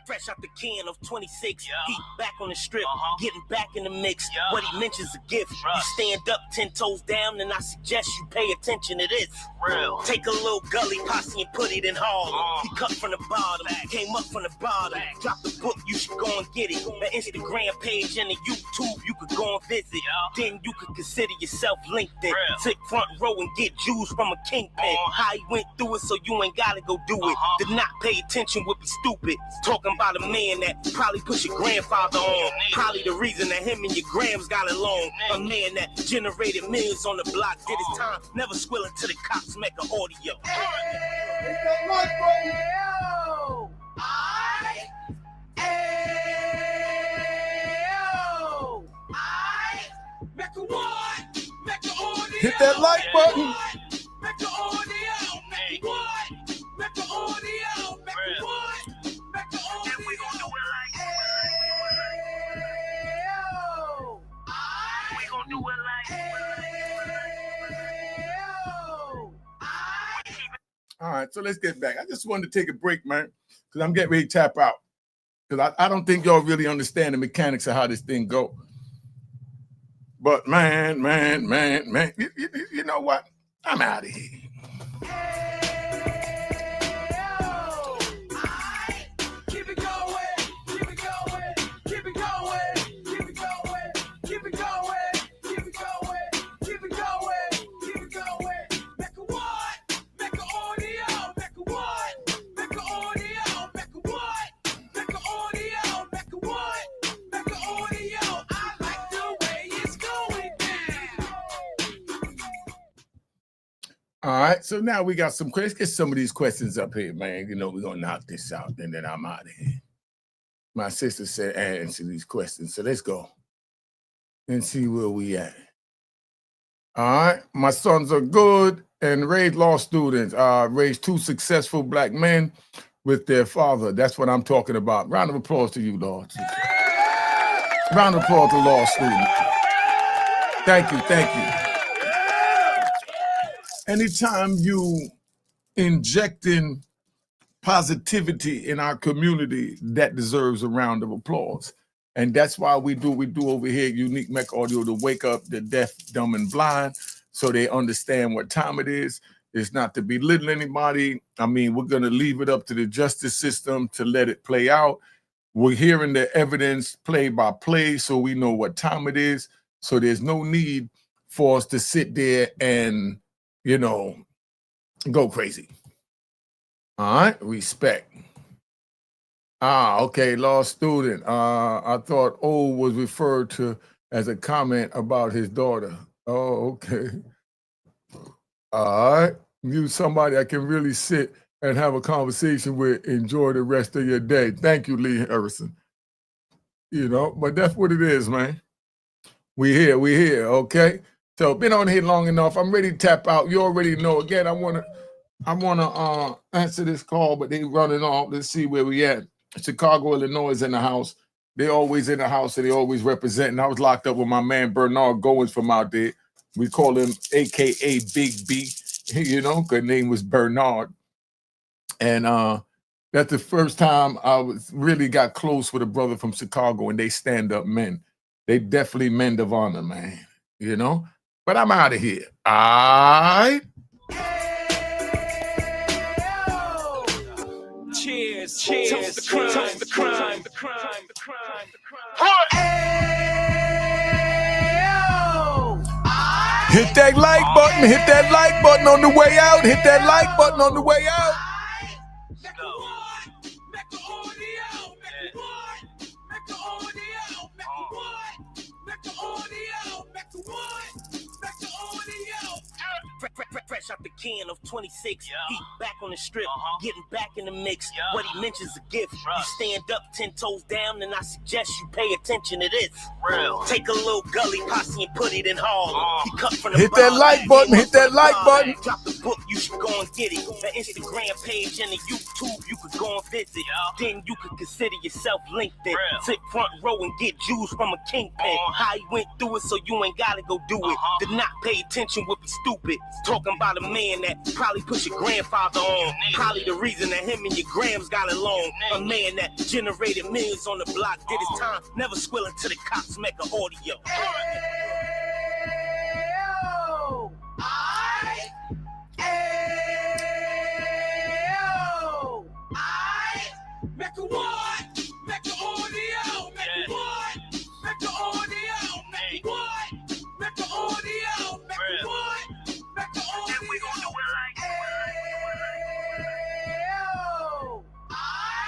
Fresh out the can of 26, heat back on the strip, getting back in the mix. What he mentions a gift. You stand up 10 toes down, and I suggest you pay attention to this. Real. Take a little gully posse and put it in Harlem. He cut from the bottom, came up from the bottom. Drop the book, you should go and get it. The Instagram page and the YouTube, you could go and visit. Then you could consider yourself LinkedIn. Sit front row and get Jews from a kingpin. How he went through it, so you ain't gotta go do it. To not pay attention would be stupid. Talking about a man that probably put your grandfather on. Probably the reason that him and your grams got along. A man that generated millions on the block, did his time, never squilling to the cops, make an audio. Hit that like button. All right, so let's get back. I just wanted to take a break, man, because I'm getting ready to tap out. Because I don't think y'all really understand the mechanics of how this thing go. But man, you know what? I'm out of here. All right, so now we got some questions. Get some of these questions up here, man. You know, we're going to knock this out, and then I'm out of here. My sister said answer these questions, so let's go and see where we at. All right, my sons are good and raised law students. Raised 2 successful black men with their father. That's what I'm talking about. Round of applause to you, Lord. Round of applause to law students. Thank you, thank you. Anytime you injecting positivity in our community that deserves a round of applause. And that's why we do over here at Unique Mech Audio, to wake up the deaf, dumb, and blind so they understand what time it is. It's not to belittle anybody. I mean, we're going to leave it up to the justice system to let it play out. We're hearing the evidence play by play so we know what time it is. So there's no need for us to sit there and, you know, go crazy. All right, respect. Okay, law student. I thought O was referred to as a comment about his daughter. Oh, okay. All right. You somebody I can really sit and have a conversation with. Enjoy the rest of your day. Thank you, Lee Harrison. You know, but that's what it is, man. We here, okay? So been on here long enough. I'm ready to tap out. You already know. Again, I wanna answer this call, but they running off. Let's see where we at. Chicago, Illinois is in the house. They always in the house and they always representing. I was locked up with my man Bernard Goins from out there. We call him AKA Big B, you know, because name was Bernard. And that's the first time I really got close with a brother from Chicago, and they stand up men. They definitely men of honor, man, you know? But I'm out of here. All right. Cheers, cheers, the crime, the crime, the crime, the crime, the crime. Hit that like button, hit that like button on the way out, hit that like button on the way out. Fresh out the can of 26, he back on the strip, getting back in the mix. What he mentions a gift. You stand up 10 toes down, and I suggest you pay attention to this. Take a little gully posse and put it in Harlem. He cut from the hit that like button, hit that like button. Drop the book, you should go and get it. The Instagram page and the YouTube, you could go and visit. Then you could consider yourself linked in. Sit front row and get Jews from a kingpin. How he went through it, so you ain't gotta go do it. To not pay attention would be stupid. Talking about a man that probably put your grandfather on. Probably the reason that him and your grams got along. A man that generated millions on the block, did his time, never squealing to the cops make an audio. Make a what? Make a audio. Make a what? Make a audio. Make a what? Make a audio. Make a what? Make a audio. We gon' do it like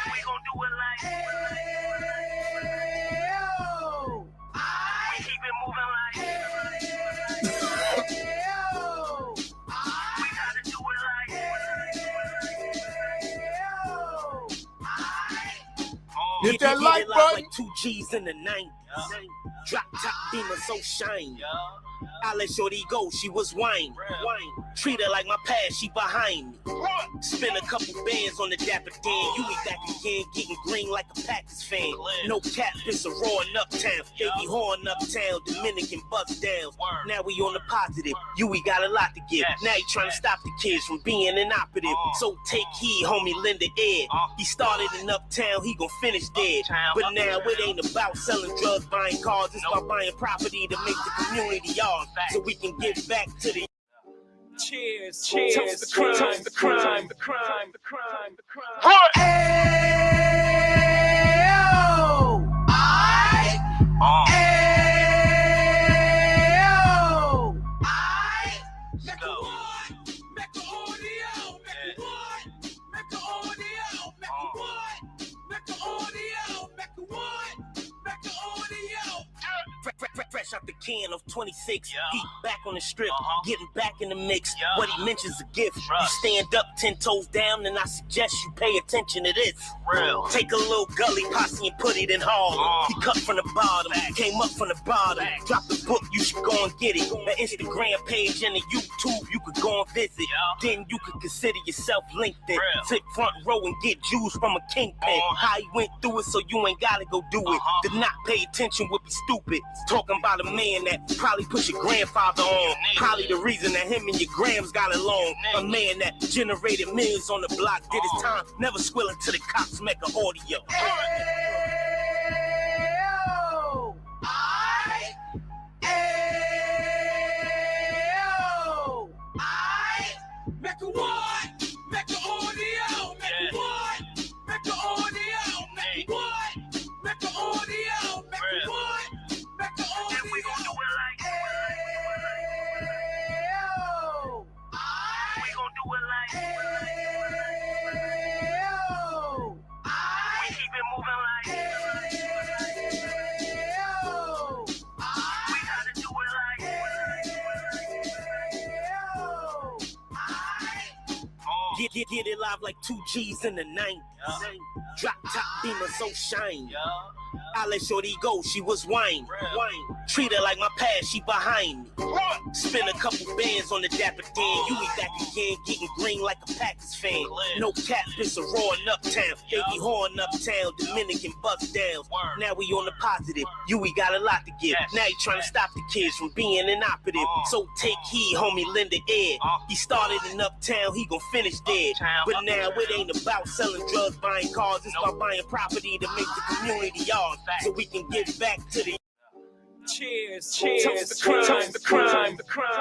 we gon' do it like we keep it moving like we gotta do it like hit that like button. Like 2 G's in the 90s. Drop top demon so shiny. I let shorty go, she was wine. Treat her like my past, she behind me. Spend a couple bands on the dapper Dan. You eat that again, getting green like a Packers fan. No cap, it's a roaring uptown. They be horn uptown, Dominican bust downs. Now we on the positive, we got a lot to give. Now he trying to stop the kids from being inoperative. So take heed, homie, lend the Ed. He started in uptown, he gon' finish dead. But now it ain't about selling drugs, buying cars. It's about buying property to make the community ours. So we can get back to the cheers, cheers, the crime, the crime, the crime, the crime, the crime. Fresh out the can of 26, he back on the strip, getting back in the mix. What he mentions a gift. You stand up 10 toes down, and I suggest you pay attention to this. Take a little gully posse and put it in Harlem. He cut from the bottom, came up from the bottom. Drop the book, you should go and get it. The Instagram page and the YouTube, you could go and visit. Then you could consider yourself linked in. Sit front row and get Jews from a kingpin. How he went through it, so you ain't gotta go do it. To not pay attention would be stupid. Talking about about a man that probably put your grandfather on. Probably the reason that him and your grams got along. A man that generated millions on the block, did his time, never squealing to the cops make an audio. Make a what? Make a audio. Make a what? Make a audio. Make a what? Make a audio. Make a what? Make a audio. And we gon' do it like we gon' do it like we keep it moving like we gotta do it like Get it live like 2 G's in the 90s. Drop top beamer so shiny. I let shorty go, she was wine. Treat her like my past, she behind me. Spend a couple bands on the Dapper Dan. You be back again, getting green like a Packers fan. No cap, it's a roaring uptown. They be horn uptown, Dominican bust downs. Now we on the positive, you we got a lot to give. Now you trying to stop the kids from being inoperative. So take heed, homie, lend the air. He started in uptown, he gon' finish there. But now it ain't about selling drugs, buying cars. It's about buying property to make the community yours, so we can get back to the cheers, cheers, toast the crime, the crime, the crime.